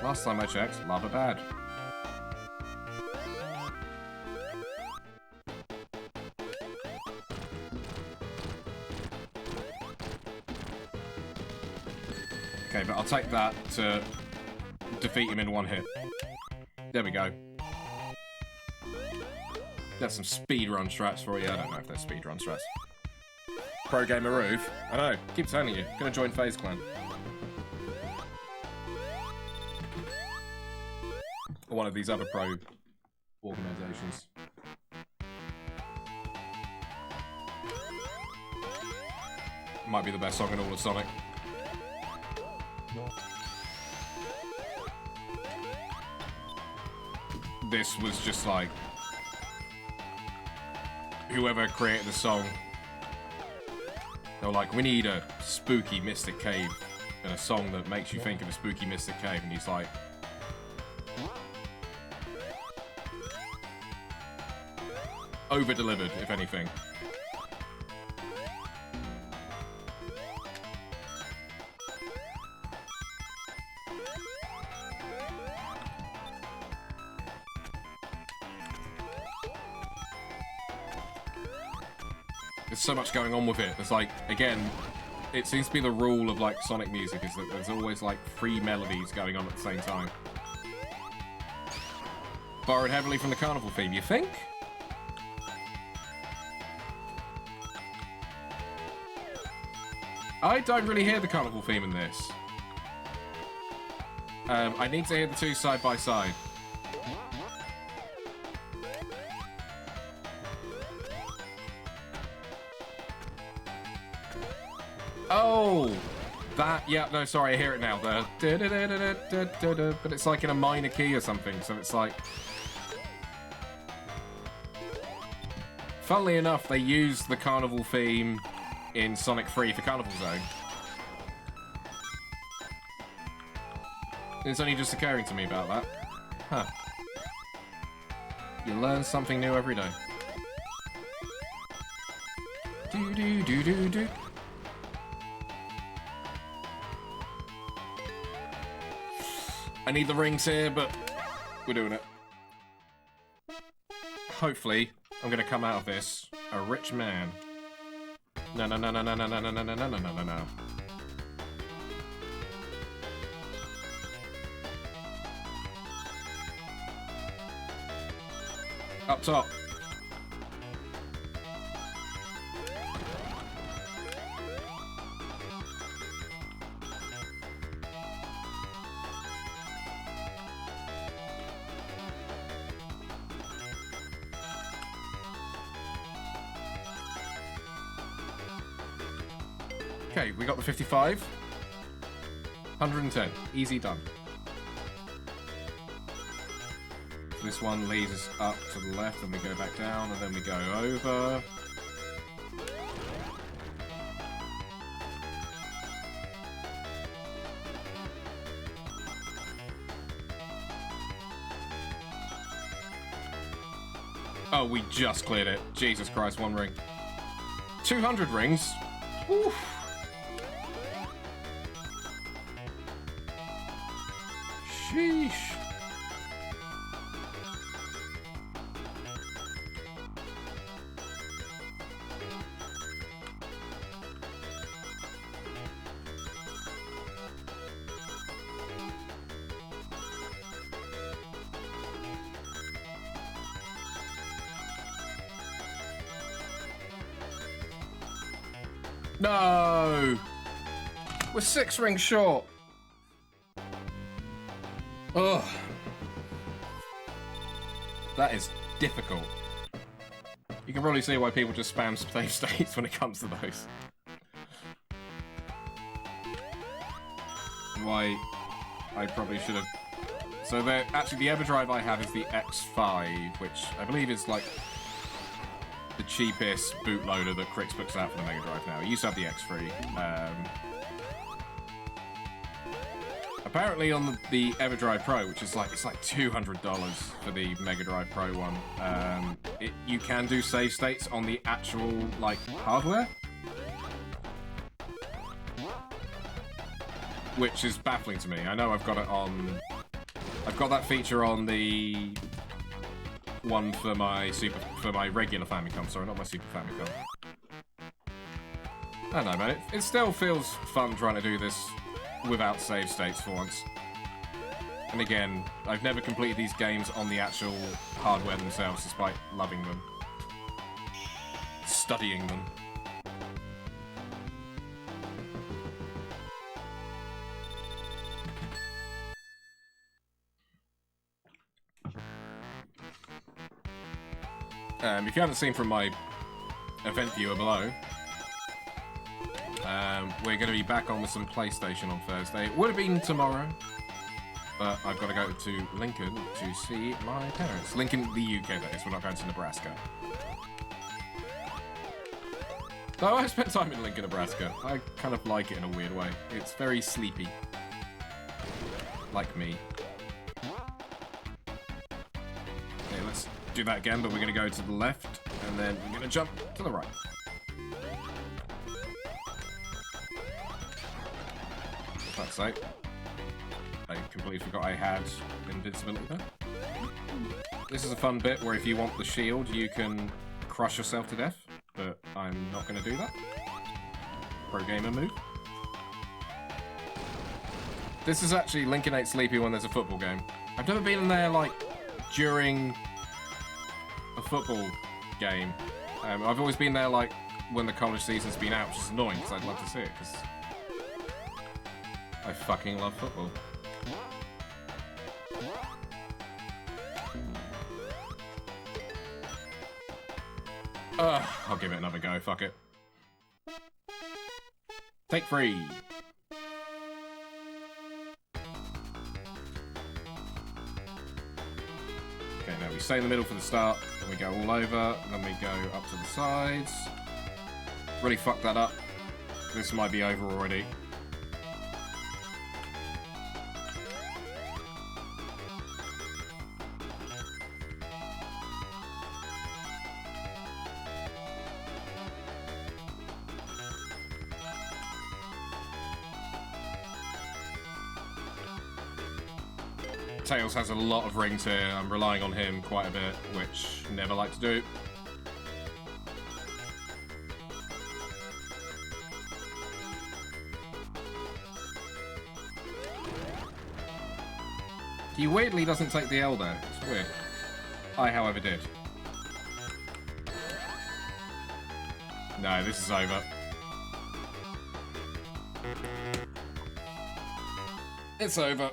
Last time I checked, lava bad. Okay, but I'll take that to defeat him in one hit. There we go. That's some speedrun strats for you. I don't know if they're speedrun strats. Pro Gamer Roof. I know. Keep telling you. Gonna join FaZe Clan. Or one of these other pro organizations. Might be the best song in all of Sonic. This was just like... whoever created the song, they were like, we need a spooky Mystic Cave and a song that makes you think of a spooky Mystic Cave, and he's like, over-delivered, if anything. There's so much going on with it. There's like, again, it seems to be the rule of like Sonic music is that there's always like 3 melodies going on at the same time. Borrowed heavily from the Carnival theme, you think? I don't really hear the Carnival theme in this. I need to hear the two side by side. Oh! That, yeah, no, sorry, I hear it now. The da-da-da-da-da-da-da, but it's like in a minor key or something, so it's like... Funnily enough, they use the Carnival theme in Sonic 3 for Carnival Zone. It's only just occurring to me about that. Huh. You learn something new every day. Do-do-do-do-do. I need the rings here, but we're doing it. Hopefully, I'm gonna come out of this a rich man. No, no, no, no, no, no, no, no, no, no, no, no, no, no. Up top. Okay, we got the 55. 110. Easy done. This one leads us up to the left, and we go back down, and then we go over. Oh, we just cleared it. Jesus Christ, 1 ring. 200 rings. Oof. Sheesh. No! We're 6 rings short. Ugh. That is difficult. You can probably see why people just spam save states when it comes to those. Why I probably should have... So actually the EverDrive I have is the X5, which I believe is like the cheapest bootloader that Crix puts out for the Mega Drive now. It used to have the X3. Apparently on the EverDrive Pro, which is like, it's like $200 for the Mega Drive Pro one, you can do save states on the actual, like, hardware. Which is baffling to me. I know I've got it on... I've got that feature on the one for my regular Famicom, sorry, not my Super Famicom. I don't know, man. It still feels fun trying to do this without save states for once. And again, I've never completed these games on the actual hardware themselves, despite loving them. Studying them. If you haven't seen from my event viewer below, we're going to be back on with some PlayStation on Thursday. It would have been tomorrow, but I've got to go to Lincoln to see my parents. Lincoln, the UK, that is. We're not going to Nebraska. Though I spent time in Lincoln, Nebraska. I kind of like it in a weird way. It's very sleepy. Like me. Okay, let's do that again, but we're going to go to the left, and then we're going to jump to the right. For fuck's sake. I completely forgot I had invincibility there. This is a fun bit where if you want the shield, you can crush yourself to death, but I'm not going to do that. Pro gamer move. This is actually Lincoln ain't sleepy when there's a football game. I've never been in there, like, during a football game. I've always been there, like, when the college season's been out, which is annoying, because I'd love to see it, because I fucking love football. I'll give it another go, fuck it. Take 3. Okay, now we stay in the middle for the start, then we go all over, then we go up to the sides. Really fucked that up. This might be over already. Tails has a lot of rings here. I'm relying on him quite a bit, which I never like to do. He weirdly doesn't take the L there. It's weird. I, however, did. No, this is over. It's over.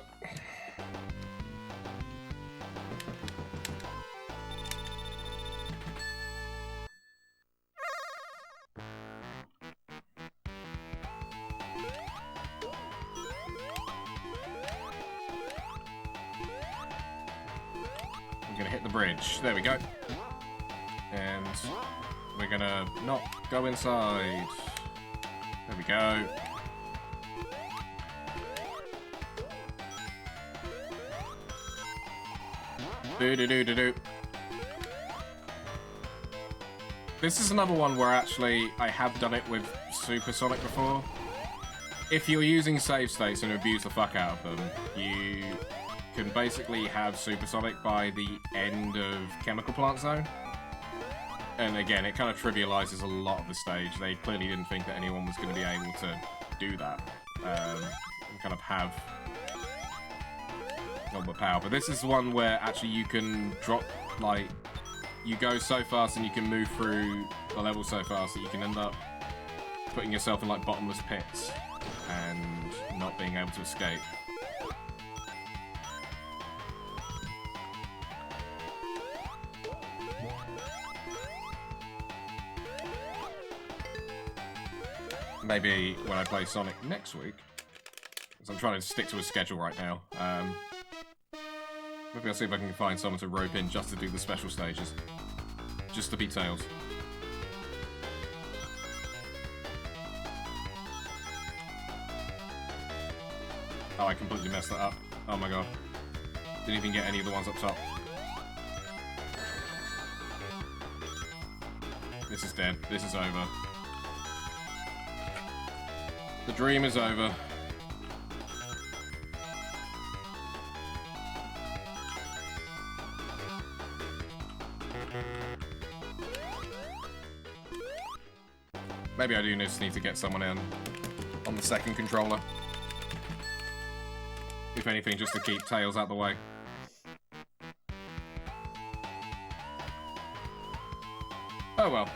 There we go. And we're gonna not go inside. There we go. Do-do-do-do-do. This is another one where actually I have done it with Supersonic before. If you're using save states and abuse the fuck out of them, you can basically have Supersonic by the end of Chemical Plant Zone. And again, it kind of trivializes a lot of the stage. They clearly didn't think that anyone was going to be able to do that. And kind of have all the power. But this is one where actually you can drop, like, you go so fast and you can move through the level so fast that you can end up putting yourself in, like, bottomless pits and not being able to escape. Maybe when I play Sonic next week, because I'm trying to stick to a schedule right now, maybe I'll see if I can find someone to rope in just to do the special stages. Just to beat Tails. Oh, I completely messed that up. Oh my god. Didn't even get any of the ones up top. This is dead. This is over. The dream is over. Maybe I do just need to get someone in on the second controller. If anything, just to keep Tails out the way. Oh well.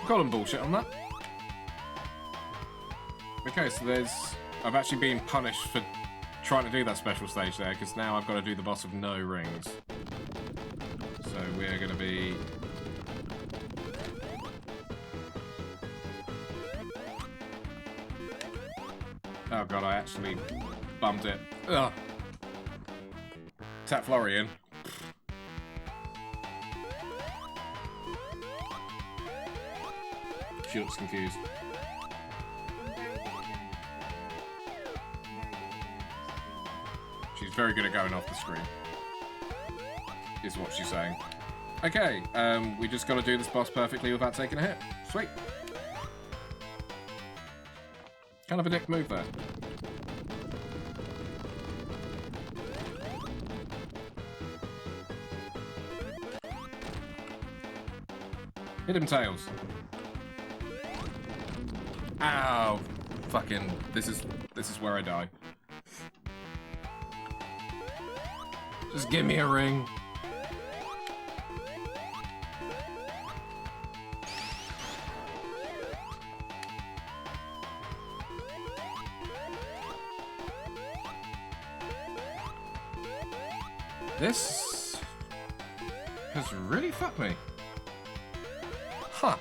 Call him bullshit on that. Okay, so I've actually been punished for trying to do that special stage there, because now I've got to do the boss with no rings. So we're going to be... Oh god, I actually bumped it. Ugh. Tap Florian. She looks confused. She's very good at going off the screen, is what she's saying. Okay, we just got to do this boss perfectly without taking a hit. Sweet. Kind of a dick move there. Hit him, Tails. Ow! Fucking, this is where I die. Just give me a ring. This has really fucked me. Huh.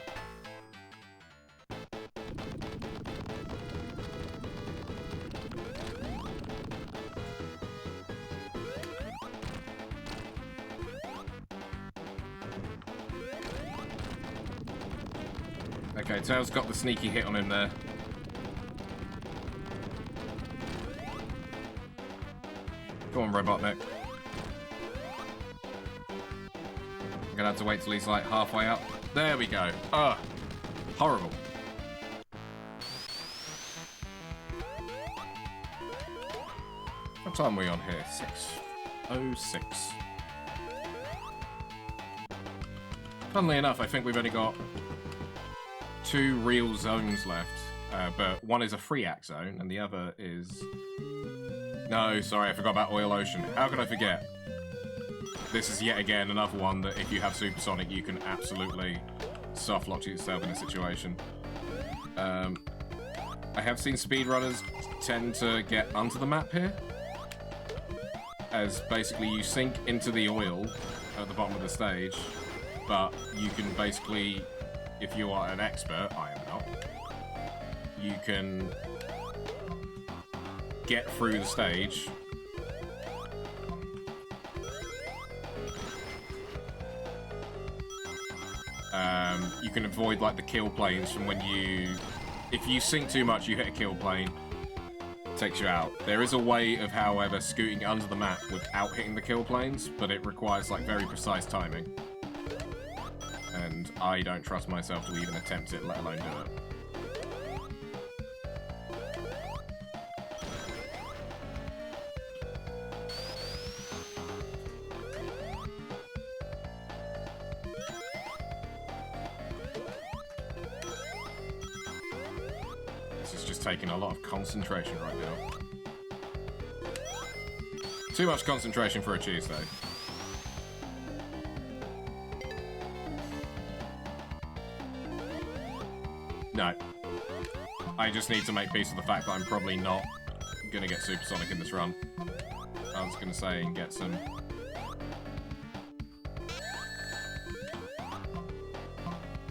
Okay, Tails got the sneaky hit on him there. Go on, Robotnik. I'm gonna have to wait till he's like halfway up. There we go. Ugh. Horrible. What time are we on here? 6:06. Funnily enough, I think we've only got 2 real zones left, but one is a free act zone, and the other is... No, sorry, I forgot about Oil Ocean. How could I forget? This is yet again another one that if you have Supersonic, you can absolutely softlock yourself in a situation. I have seen speedrunners tend to get onto the map here, as basically you sink into the oil at the bottom of the stage, but you can basically... If you are an expert, I am not, you can get through the stage you can avoid like the kill planes from when you... If you sink too much, you hit a kill plane, takes you out. There is a way of, however, scooting under the map without hitting the kill planes, but it requires like very precise timing. And I don't trust myself to even attempt it, let alone do it. This is just taking a lot of concentration right now. Too much concentration for a Tuesday. No. I just need to make peace with the fact that I'm probably not going to get Supersonic in this run. I was going to say and get some...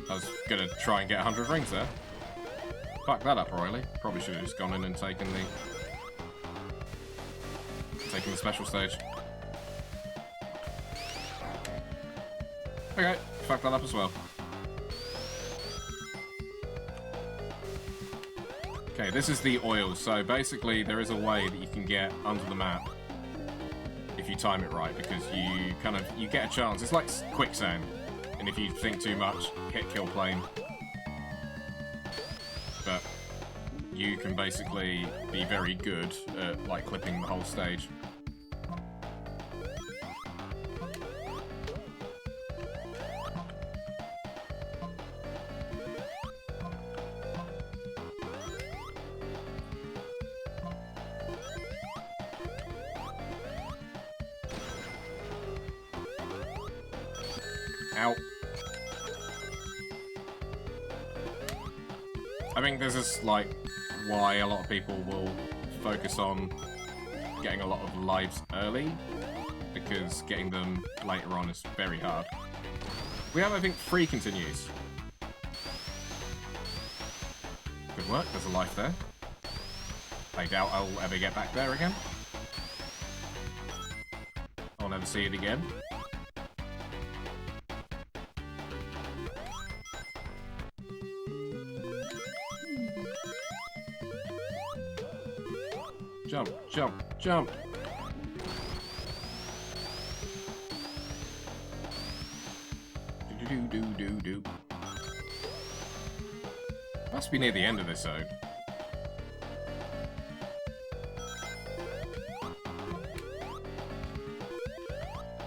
I was going to try and get 100 rings there. Fuck that up, Roily. Probably should have just gone in and taken the special stage. Okay, fuck that up as well. Okay, this is the oil, so basically there is a way that you can get under the map if you time it right, because you get a chance. It's like quicksand And if you think too much, hit kill plane. But you can basically be very good at, like, clipping the whole stage. Ow. I think this is, like, why a lot of people will focus on getting a lot of lives early, because getting them later on is very hard. We have, I think, 3 continues. Good work, there's a life there. I doubt I'll ever get back there again. I'll never see it again. Jump, jump, jump! Do-do-do-do-do-do. Must be near the end of this zone.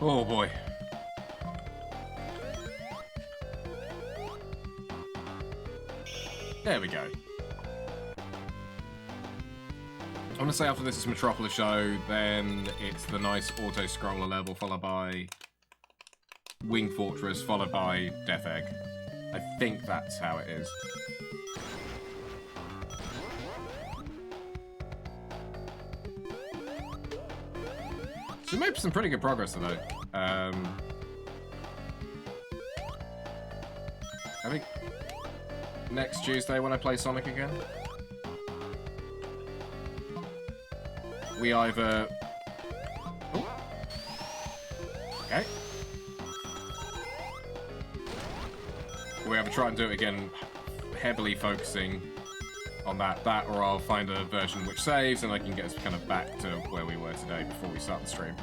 Oh boy. There we go. I'm gonna say after this is Metropolis Show, then it's the nice auto-scroller level, followed by Wing Fortress, followed by Death Egg. I think that's how it is. So we made some pretty good progress though. I think next Tuesday when I play Sonic again, we either... Ooh. Okay. We either try and do it again, heavily focusing on that, or I'll find a version which saves and I can get us kind of back to where we were today before we start the stream.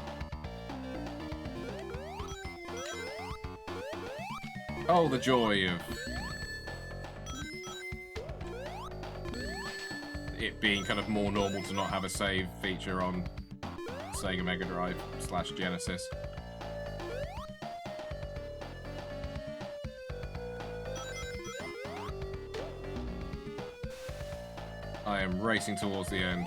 Oh, the joy of it being kind of more normal to not have a save feature on Sega Mega Drive / Genesis. I am racing towards the end.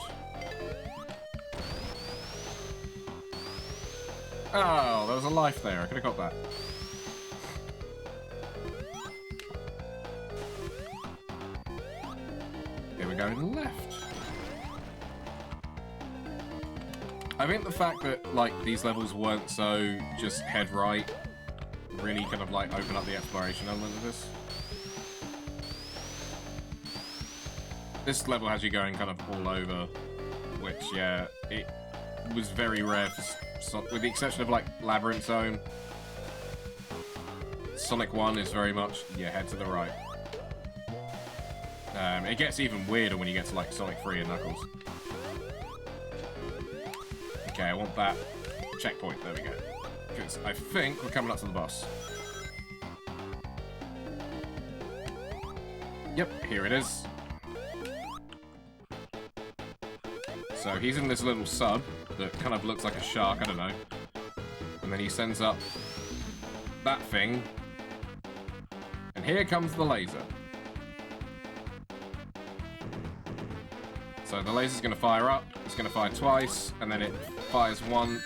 Oh, there was a life there. I could have got that. Here we go, left. I think the fact that, like, these levels weren't so just head right really kind of, like, open up the exploration element of this. This level has you going kind of all over, which, yeah, it was very rare, with the exception of, like, Labyrinth Zone. Sonic 1 is very much, yeah, head to the right. It gets even weirder when you get to, like, Sonic 3 and Knuckles. Okay, I want that checkpoint, there we go. Because I think we're coming up to the boss. Yep, here it is. So he's in this little sub that kind of looks like a shark, I don't know. And then he sends up that thing. And here comes the laser. So the laser's going to fire up, it's going to fire twice, and then it fires one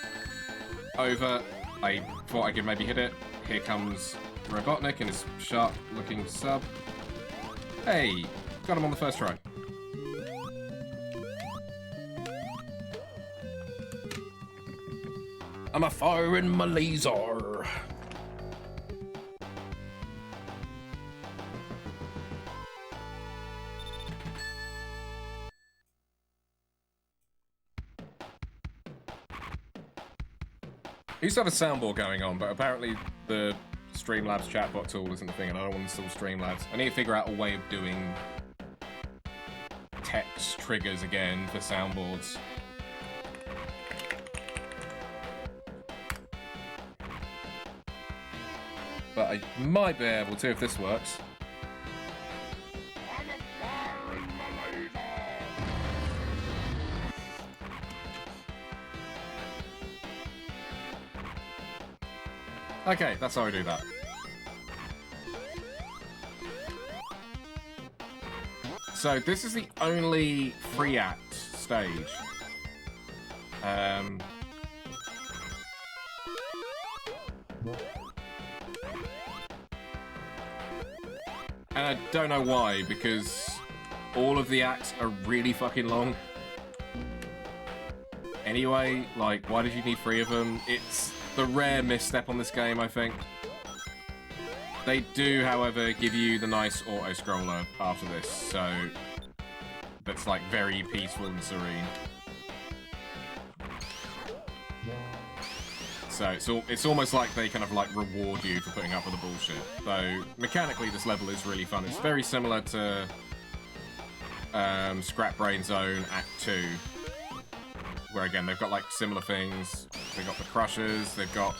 over. I thought I could maybe hit it. Here comes Robotnik in his sharp-looking sub. Hey, got him on the first try. I'm a firing my laser. I used to have a soundboard going on, but apparently the Streamlabs chatbot tool isn't a thing, and I don't want to install Streamlabs. I need to figure out a way of doing text triggers again for soundboards. but I might be able to if this works. Okay, that's how I do that. So this is the only free act stage. And I don't know why, because all of the acts are really fucking long. Anyway, like, why did you need 3 of them? It's the rare misstep on this game, I think. They do, however, give you the nice auto-scroller after this, so that's like very peaceful and serene. So it's almost like they kind of like reward you for putting up with the bullshit. Though mechanically, this level is really fun. It's very similar to Scrap Brain Zone Act 2, where again they've got like similar things. They've got the crushers. They've got.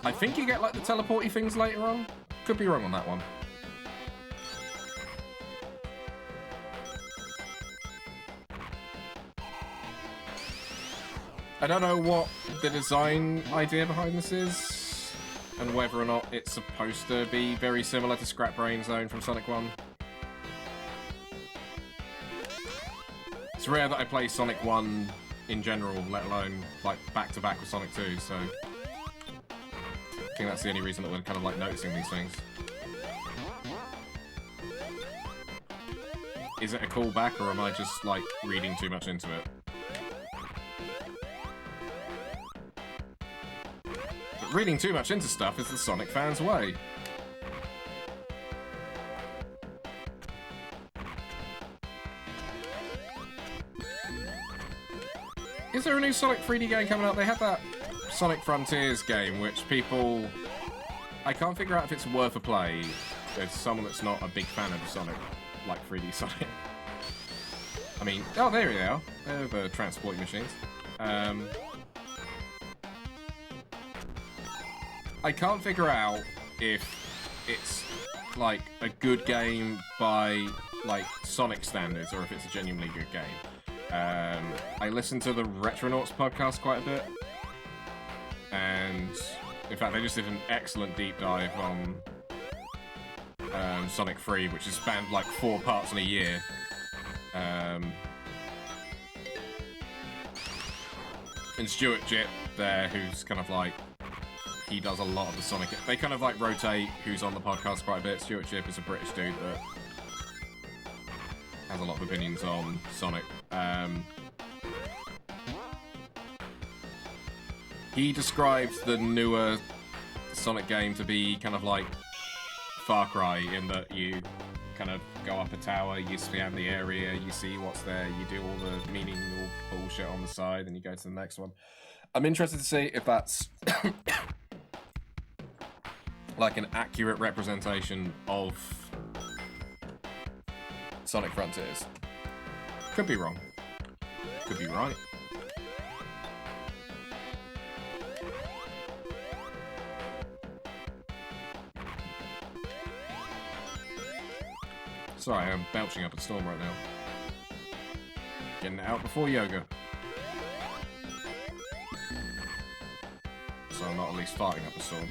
I think you get like the teleporty things later on. Could be wrong on that one. I don't know what the design idea behind this is, and whether or not it's supposed to be very similar to Scrap Brain Zone from Sonic 1. It's rare that I play Sonic 1 in general, let alone like back-to-back with Sonic 2, so I think that's the only reason that we're kind of like noticing these things. Is it a callback, or am I just like reading too much into it? Reading too much into stuff is the Sonic fans' way. Is there a new Sonic 3D game coming out? They had that Sonic Frontiers game, which people... I can't figure out if it's worth a play as someone that's not a big fan of Sonic, like 3D Sonic. I mean, oh, there they are. They're the transporting machines. I can't figure out if it's like a good game by like Sonic standards or if it's a genuinely good game. I listen to the Retronauts podcast quite a bit, and in fact they just did an excellent deep dive on Sonic 3, which has spanned like 4 parts in a year. And Stuart Jipp there, who's kind of like, he does a lot of the Sonic. They kind of like rotate who's on the podcast quite a bit. Stuart Jipp is a British dude that has a lot of opinions on Sonic. He describes the newer Sonic game to be kind of like Far Cry, in that you kind of go up a tower, you scan the area, you see what's there, you do all the meaningless bullshit on the side, and you go to the next one. I'm interested to see if that's like an accurate representation of Sonic Frontiers. Could be wrong. Could be right. Sorry, I'm bouncing up a storm right now. Getting it out before yoga. So I'm not at least farting up a storm.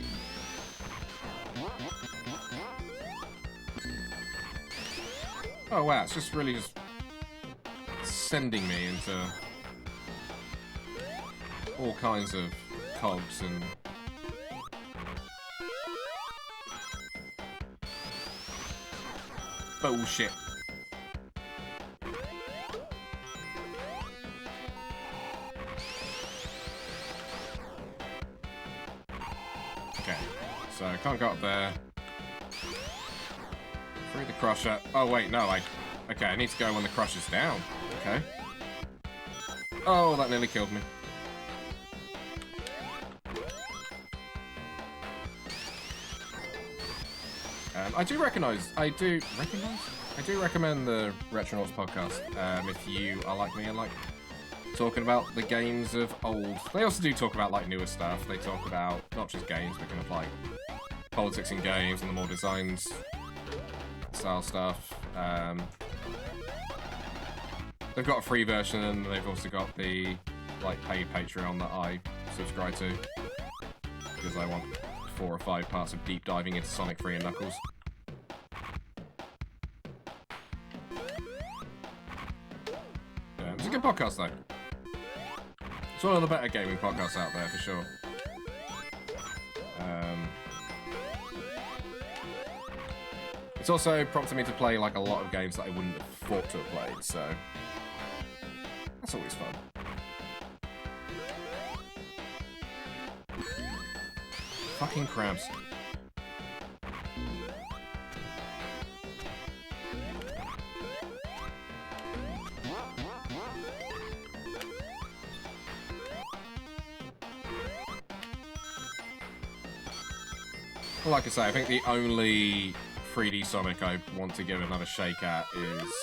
Oh wow, it's just really just sending me into all kinds of cogs and bullshit. Okay, so I can't go up there. Through the crusher. Oh wait, no, okay, I need to go when the crusher's down. Okay. Oh, that nearly killed me. I do recommend the Retronauts podcast, if you are like me and like talking about the games of old. They also do talk about like newer stuff. They talk about not just games, but kind of like politics in games and the more designs style stuff. They've got a free version, and they've also got the like paid Patreon that I subscribe to because I want 4 or 5 parts of deep diving into Sonic 3 and Knuckles. It's a good podcast though. It's one of the better gaming podcasts out there for sure. It's also prompted me to play like a lot of games that I wouldn't have thought to have played, so that's always fun. Fucking crabs. Like I say, I think the only 3D Sonic I want to give another shake at is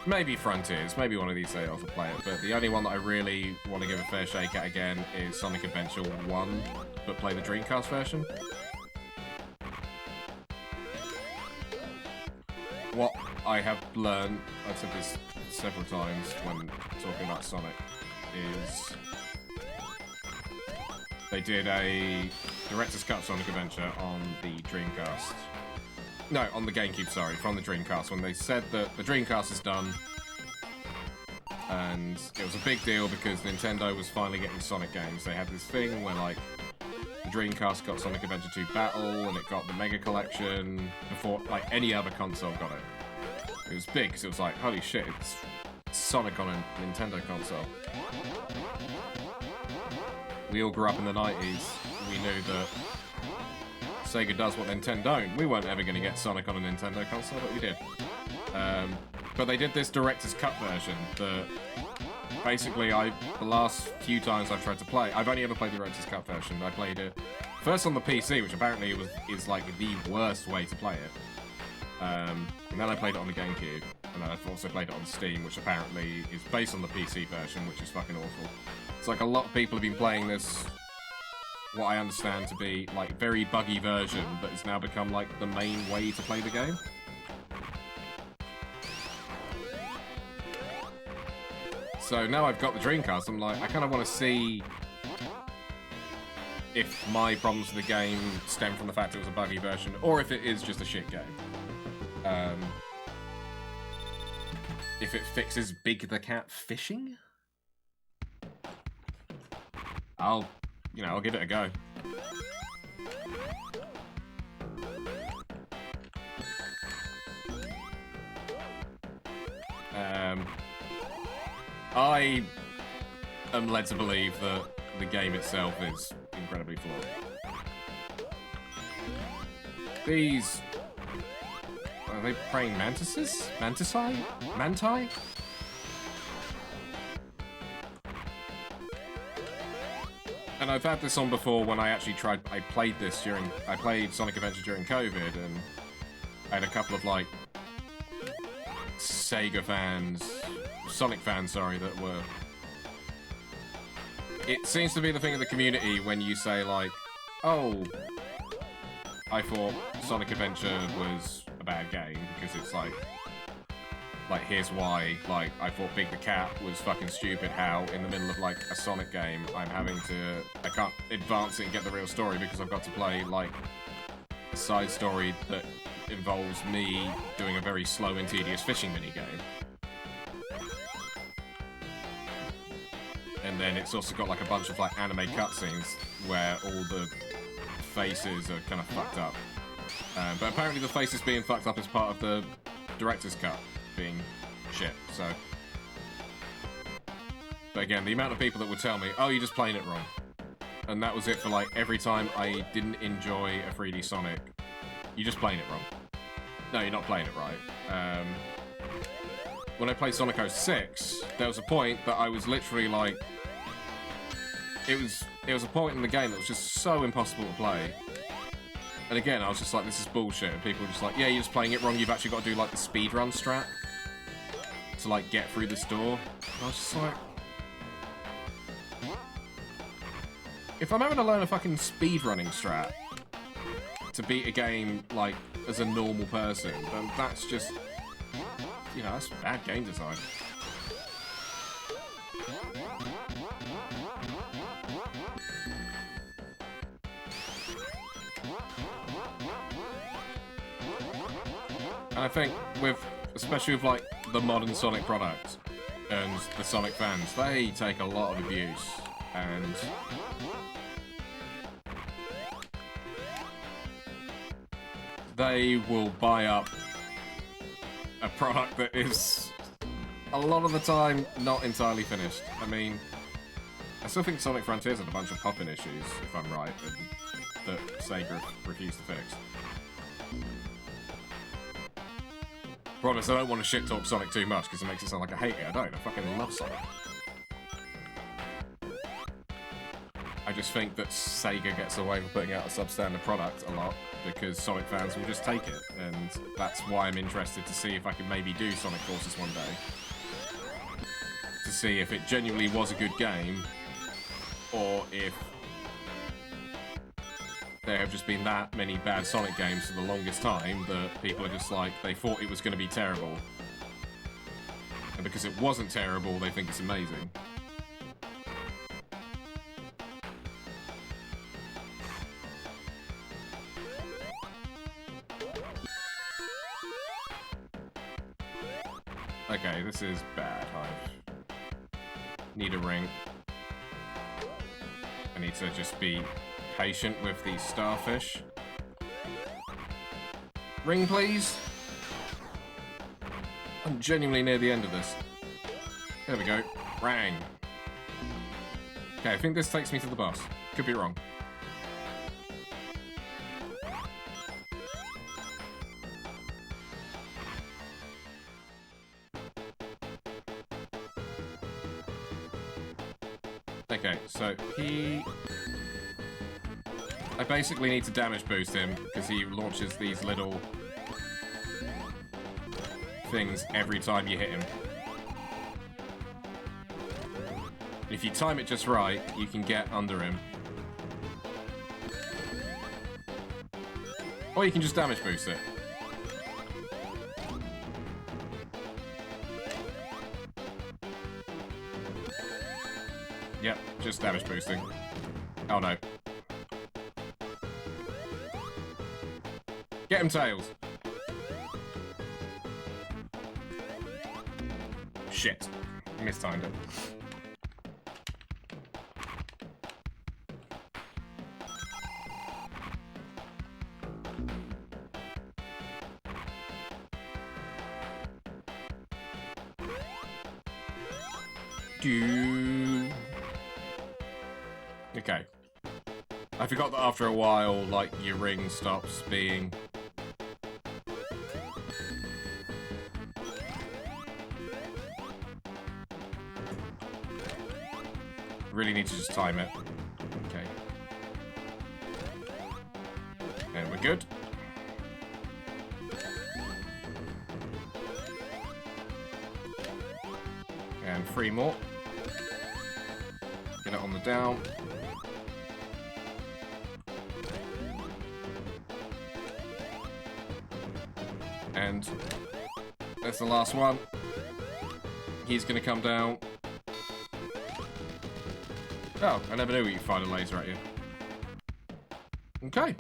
maybe Frontiers. Maybe one of these days I'll play it, but the only one that I really want to give a fair shake at again is Sonic Adventure 1, but play the Dreamcast version. What I have learned, I've said this several times when talking about Sonic, is they did a Director's Cut Sonic Adventure on the Dreamcast. No, on the GameCube, sorry, from the Dreamcast, when they said that the Dreamcast is done. And it was a big deal because Nintendo was finally getting Sonic games. They had this thing where, like, the Dreamcast got Sonic Adventure 2 Battle, and it got the Mega Collection before, like, any other console got it. It was big, because it was like, holy shit, it's Sonic on a Nintendo console. We all grew up in the 90s. We knew that Sega does what Nintendo don't. We weren't ever going to get Sonic on a Nintendo console, but we did. But they did this Director's Cut version that basically the last few times I've tried to play, I've only ever played the Director's Cut version. I played it first on the PC, which apparently is like the worst way to play it. And then I played it on the GameCube, and then I've also played it on Steam, which apparently is based on the PC version, which is fucking awful. It's like a lot of people have been playing this, what I understand to be like very buggy version that has now become like the main way to play the game. So now I've got the Dreamcast, I'm like, I kind of want to see if my problems with the game stem from the fact it was a buggy version, or if it is just a shit game. If it fixes Big the Cat fishing, I'll give it a go. I am led to believe that the game itself is incredibly flawed. These... Are they praying mantises? Mantici? Manti? And I've had this on before when I actually I played Sonic Adventure during COVID, and I had a couple of, like, Sonic fans, sorry, that were... It seems to be the thing of the community when you say, like, oh, I thought Sonic Adventure was a bad game, because it's like, here's why, like, I thought Big the Cat was fucking stupid, how in the middle of, like, a Sonic game, I can't advance it and get the real story because I've got to play, like, a side story that involves me doing a very slow and tedious fishing minigame. And then it's also got, like, a bunch of, like, anime cutscenes where all the faces are kind of fucked up. But apparently the faces being fucked up is part of the director's cut being shit, so... But again, the amount of people that would tell me, oh, you're just playing it wrong. And that was it for, like, every time I didn't enjoy a 3D Sonic, you're just playing it wrong. No, you're not playing it right. When I played Sonic 06, there was a point that I was literally, like... It was a point in the game that was just so impossible to play. And again, I was just like, this is bullshit. And people were just like, yeah, you're just playing it wrong. You've actually got to do, like, the speedrun strat to, like, get through this door. And I was just like... If I'm having to learn a fucking speedrunning strat to beat a game, like, as a normal person, then that's just... You know, that's bad game design. And I think with, especially with like the modern Sonic products and the Sonic fans, they take a lot of abuse, and they will buy up a product that is a lot of the time not entirely finished. I mean, I still think Sonic Frontiers had a bunch of popping issues, if I'm right, that Sega refused to fix. Problem is, I don't want to shit talk Sonic too much because it makes it sound like I hate it. I don't. I fucking love Sonic. I just think that Sega gets away with putting out a substandard product a lot because Sonic fans will just take it, and that's why I'm interested to see if I can maybe do Sonic Forces one day. To see if it genuinely was a good game, or if there have just been that many bad Sonic games for the longest time that people are just like, they thought it was going to be terrible. And because it wasn't terrible, they think it's amazing. Okay, this is bad. I need a ring. I need to just be patient with these starfish. Ring, please. I'm genuinely near the end of this. There we go. Rang. Okay, I think this takes me to the boss. Could be wrong. Okay, so I basically need to damage boost him because he launches these little things every time you hit him. If you time it just right, you can get under him. Or you can just damage boost it. Yep, just damage boosting. Oh no. Get him, Tails! Shit. Mistimed it. Okay. I forgot that after a while, like, your ring stops being... Really need to just time it. Okay. And we're good. And 3 more. Get it on the down. And that's the last one. He's gonna come down. Oh, I never knew you could find a laser at you. Okay.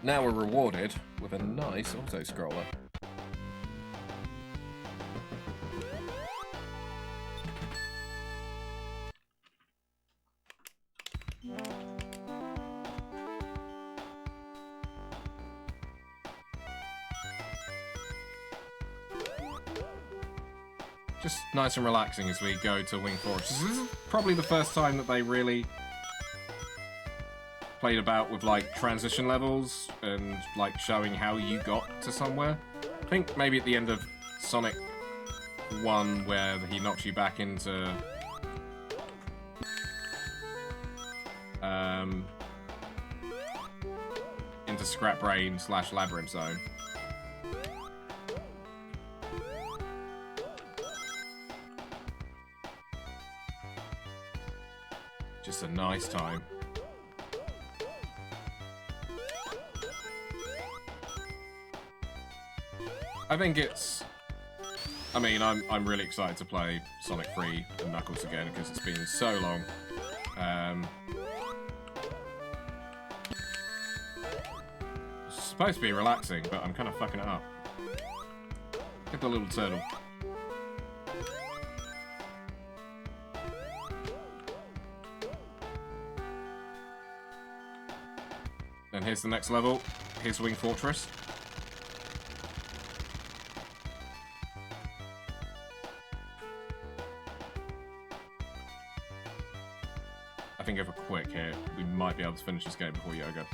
Now we're rewarded with a nice auto-scroller. Just nice and relaxing as we go to Wing Fortress. This is probably the first time that they really played about with like transition levels and like showing how you got to somewhere. I think maybe at the end of Sonic 1 where he knocks you back into Scrap Brain / Labyrinth Zone. Just a nice time. I think it's... I mean, I'm really excited to play Sonic 3 and Knuckles again because it's been so long. It's supposed to be relaxing, but I'm kind of fucking it up. Get the little turtle. And here's the next level. Here's Wing Fortress. I think if we're quick here, we might be able to finish this game before Yoga.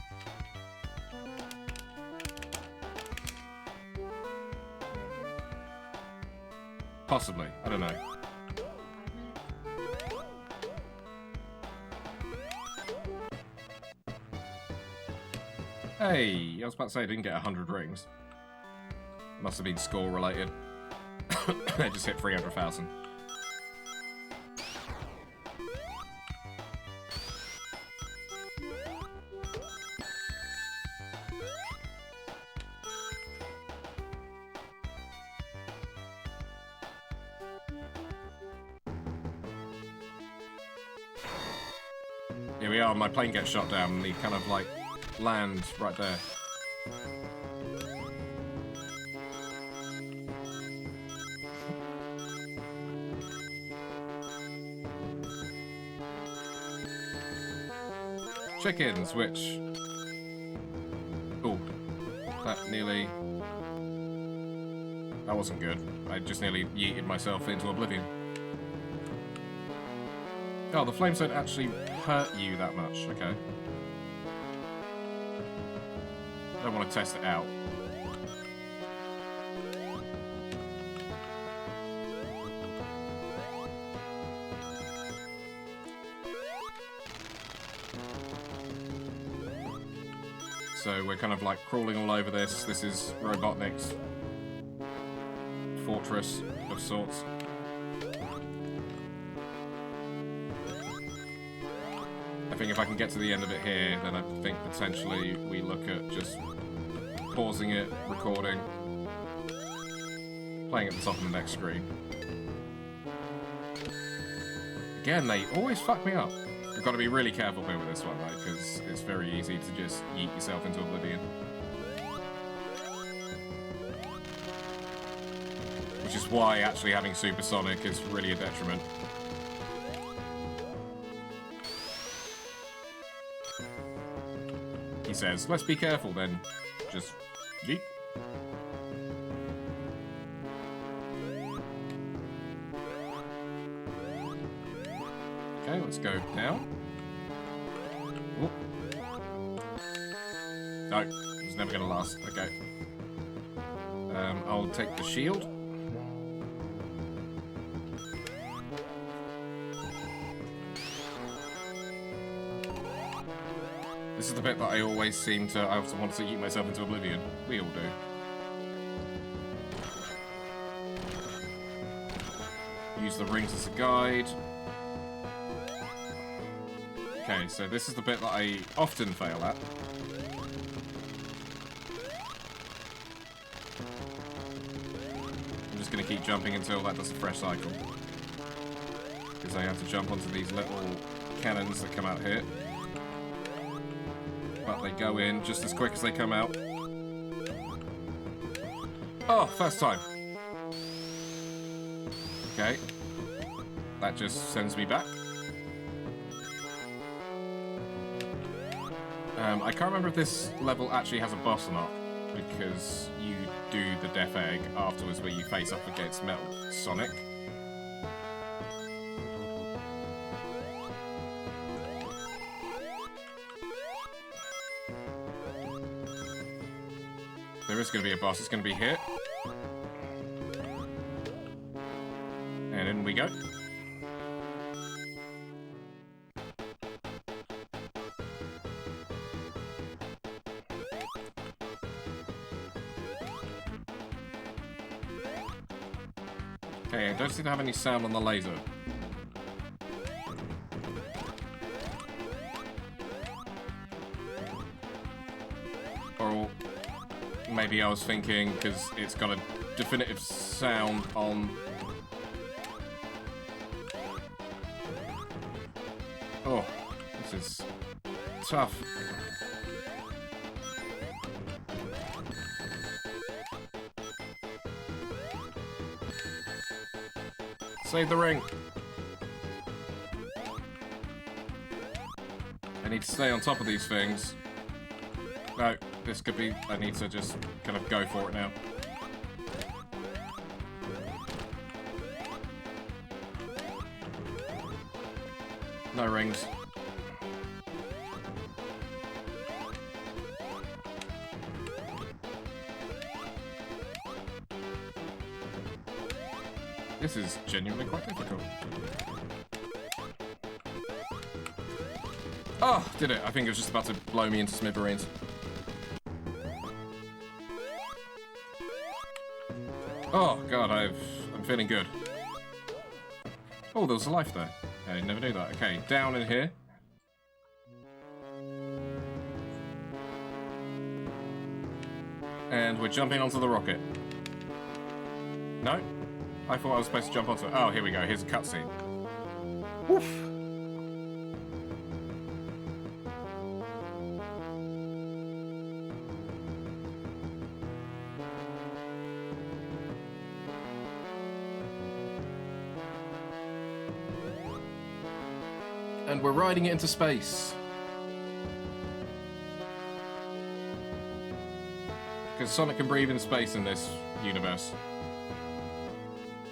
Possibly. I don't know. Hey, I was about to say I didn't get 100 rings. Must have been score related. I just hit 300,000. Here we are, my plane gets shot down and he kind of like land right there. Chickens, which... Oh, that nearly... That wasn't good. I just nearly yeeted myself into oblivion. Oh, the flames don't actually hurt you that much. Okay. I don't want to test it out. So we're kind of like crawling all over this. This is Robotnik's fortress of sorts. I think if I can get to the end of it here, then I think potentially we look at just pausing it, recording, playing at the top of the next screen. Again, they always fuck me up. You've got to be really careful here with this one, though, because it's very easy to just yeet yourself into oblivion. Which is why actually having Supersonic is really a detriment. He says, let's be careful, then just yeet. Okay, let's go down. Ooh. No, it's never gonna last. Okay. I'll take the shield. This is the bit that I always seem to... I also want to yeet myself into oblivion. We all do. Use the rings as a guide. Okay, so this is the bit that I often fail at. I'm just going to keep jumping until that does a fresh cycle. Because I have to jump onto these little cannons that come out here. But they go in just as quick as they come out. Oh, first time. Okay. That just sends me back. I can't remember if this level actually has a boss or not, because you do the Death Egg afterwards where you face up against Metal Sonic. There is going to be a boss. It's going to be here. And in we go. Okay, I don't seem to have any sound on the laser. Or maybe I was thinking because it's got a definitive sound on... Oh, this is tough. Save the ring. I need to stay on top of these things. No, this could be... I need to just kind of go for it now. No rings. This is genuinely quite difficult. Oh, did it. I think it was just about to blow me into smithereens. Oh, God, I'm feeling good. Oh, there was a life there. I never knew that. Okay, down in here. And we're jumping onto the rocket. No? I thought I was supposed to jump onto it. Oh, here we go. Here's a cutscene. Woof. And we're riding it into space. Because Sonic can breathe in space in this universe.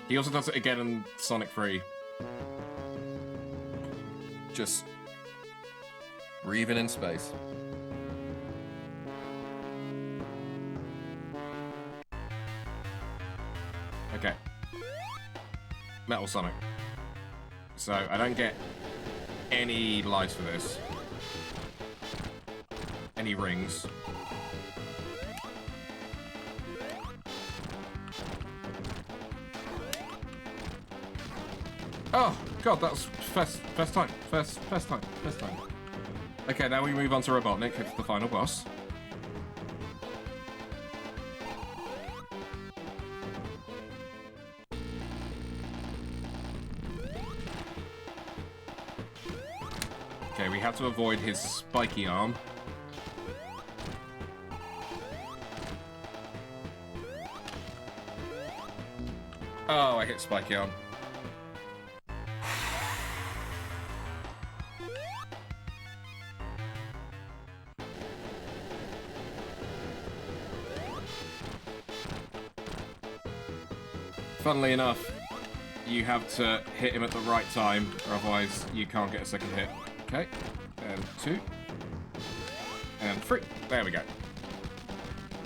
He also does it again in Sonic 3. Just breathing in space. Okay. Metal Sonic. So I don't get any lives for this. Any rings. Oh, God, that's first time. First time. Okay, now we move on to Robotnik. It's the final boss. Okay, we have to avoid his spiky arm. Oh, I hit spiky arm. Funnily enough, you have to hit him at the right time, or otherwise you can't get a second hit. Okay, and 2, and 3. There we go.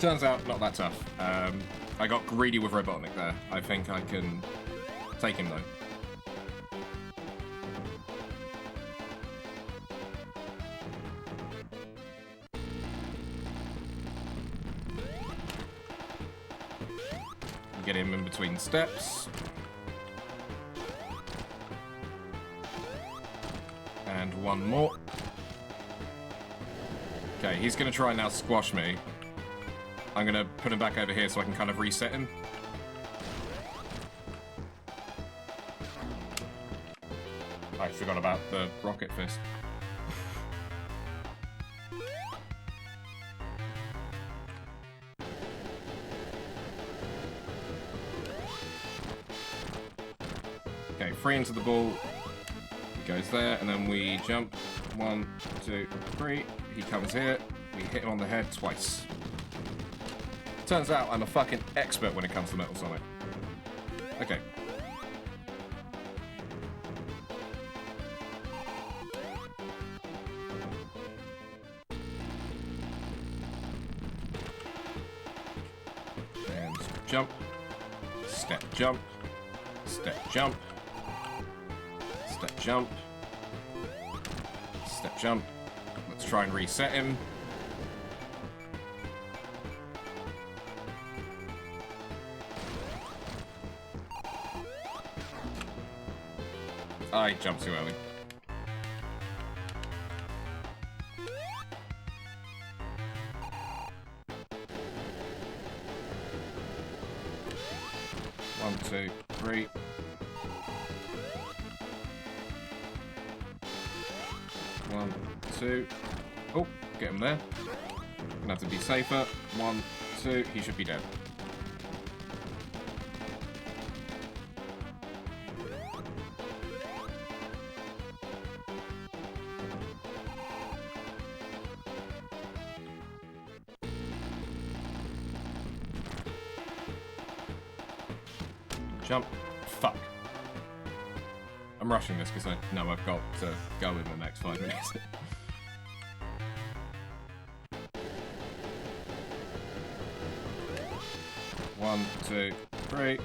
Turns out, not that tough. I got greedy with Robotnik there. I think I can take him, though. Get him in between steps. And one more. Okay, he's gonna try and now squash me. I'm gonna put him back over here so I can kind of reset him. I forgot about the rocket fist. Okay, 3 into the ball. He goes there, and then we jump. 1, 2, 3. He comes here. We hit him on the head twice. Turns out I'm a fucking expert when it comes to Metal Sonic. Okay. And jump. Step jump. Step jump. Step jump. Step jump. Let's try and reset him. I jumped too early. 1, 2, 3. One, two. Oh, get him there. Gonna have to be safer. 1, 2. He should be dead. Jump. Fuck. I'm rushing this because I know I've got to go in the next 5 minutes. One, 2, 3.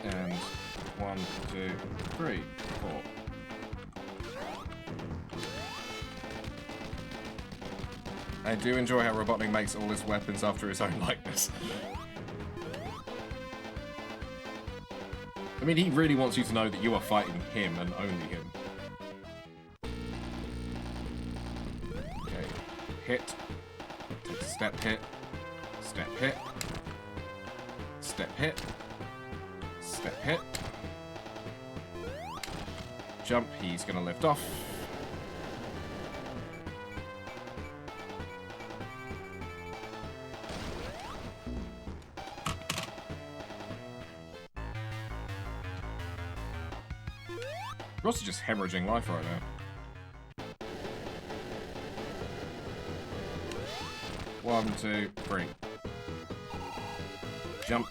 And 1, 2, 3, 4. I do enjoy how Robotnik makes all his weapons after his own likeness. I mean, he really wants you to know that you are fighting him and only him. Okay, hit. Take a step hit. Step hit. Step hit. Step hit. Jump, he's gonna lift off. We're also just hemorrhaging life right now. 1, 2, 3. Jump.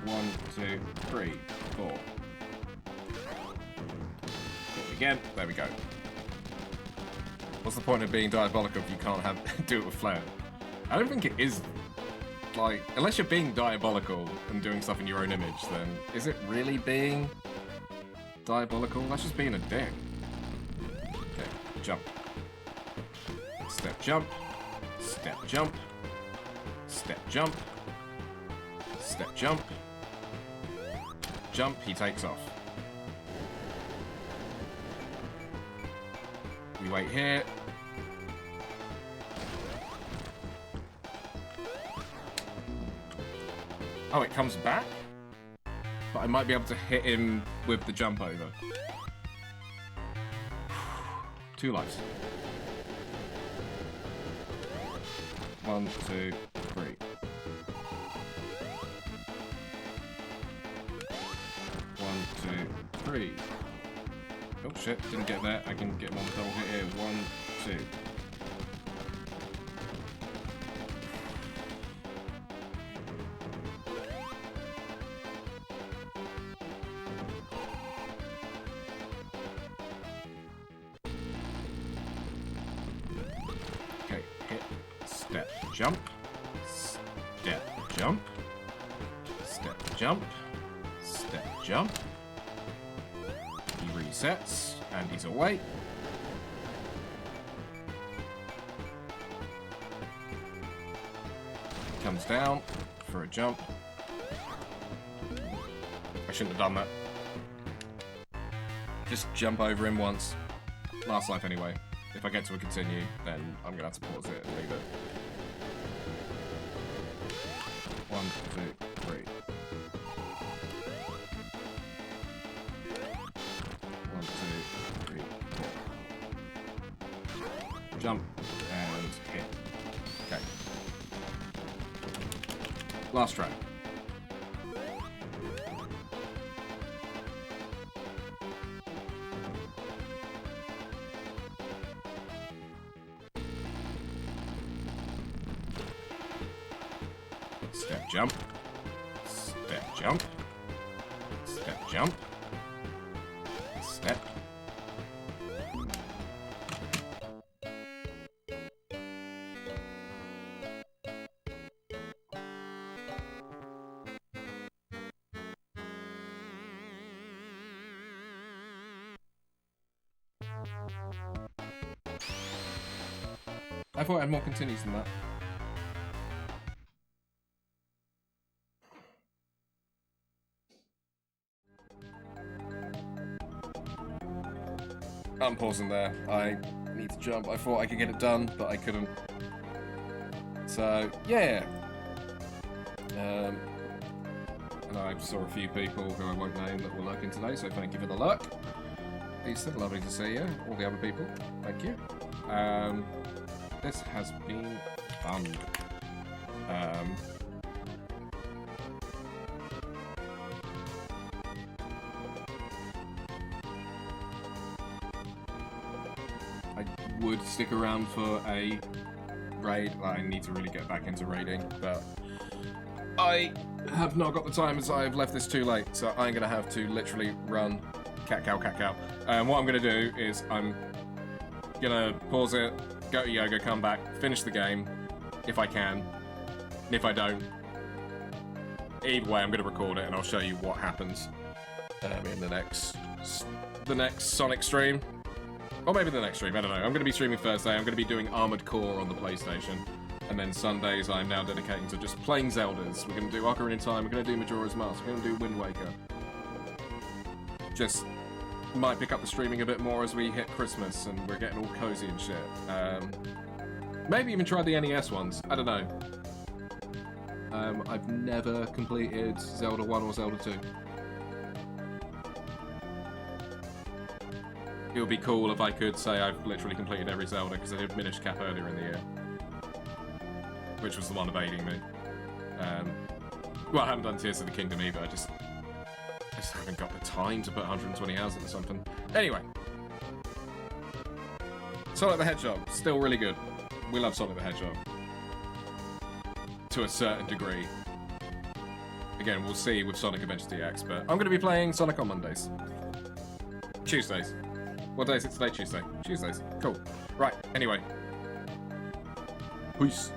1, 2, 3, 4. Hit again. There we go. What's the point of being diabolical if you can't do it with flair? I don't think it is. Like, unless you're being diabolical and doing stuff in your own image, then is it really being diabolical? That's just being a dick. Okay, jump. Step jump. Step jump. Step jump. Step jump. Jump, he takes off. We wait here. Oh, it comes back? But I might be able to hit him with the jump over. 2 lives. 1, 2, 3. 1, 2, 3. Oh shit, didn't get there. I can get him on the double hit here. 1, 2. Jump, step, jump, step, jump, step, jump. He resets, and he's away. Comes down for a jump. I shouldn't have done that. Just jump over him once. Last life anyway. If I get to a continue, then I'm gonna have to pause it and leave it. 1, 2, 3. 1, 2, 3, 4. Jump and hit. Okay. Last try. Step jump, step jump, step jump, step. I thought I had more continues than that. I'm pausing there. I need to jump. I thought I could get it done, but I couldn't. So, yeah. And I saw a few people who I won't name that were lurking today, so thank you for the lurk. Ethan, lovely to see you. All the other people, thank you. This has been fun. I would stick around for a raid. I need to really get back into raiding, but I have not got the time as I've left this too late, so I'm going to have to literally run cat cow. What I'm going to do is I'm going to pause it, go to yoga, come back, finish the game, if I can. And if I don't, either way, I'm going to record it and I'll show you what happens in the next Sonic stream. Or maybe the next stream, I don't know. I'm going to be streaming Thursday. I'm going to be doing Armored Core on the PlayStation. And then Sundays, I'm now dedicating to just playing Zeldas. We're going to do Ocarina of Time, we're going to do Majora's Mask, we're going to do Wind Waker. Just might pick up the streaming a bit more as we hit Christmas and we're getting all cozy and shit. Maybe even try the NES ones, I don't know. I've never completed Zelda 1 or Zelda 2. It would be cool if I could say I've literally completed every Zelda, because I did Minish Cap earlier in the year. Which was the one evading me. Well, I haven't done Tears of the Kingdom either, I just haven't got the time to put 120 hours into something. Anyway. Sonic the Hedgehog, still really good. We love Sonic the Hedgehog. To a certain degree. Again, we'll see with Sonic Adventure DX, but I'm going to be playing Sonic on Mondays. Tuesdays. What day is it today? Tuesday. Tuesdays. Cool. Right, anyway. Peace.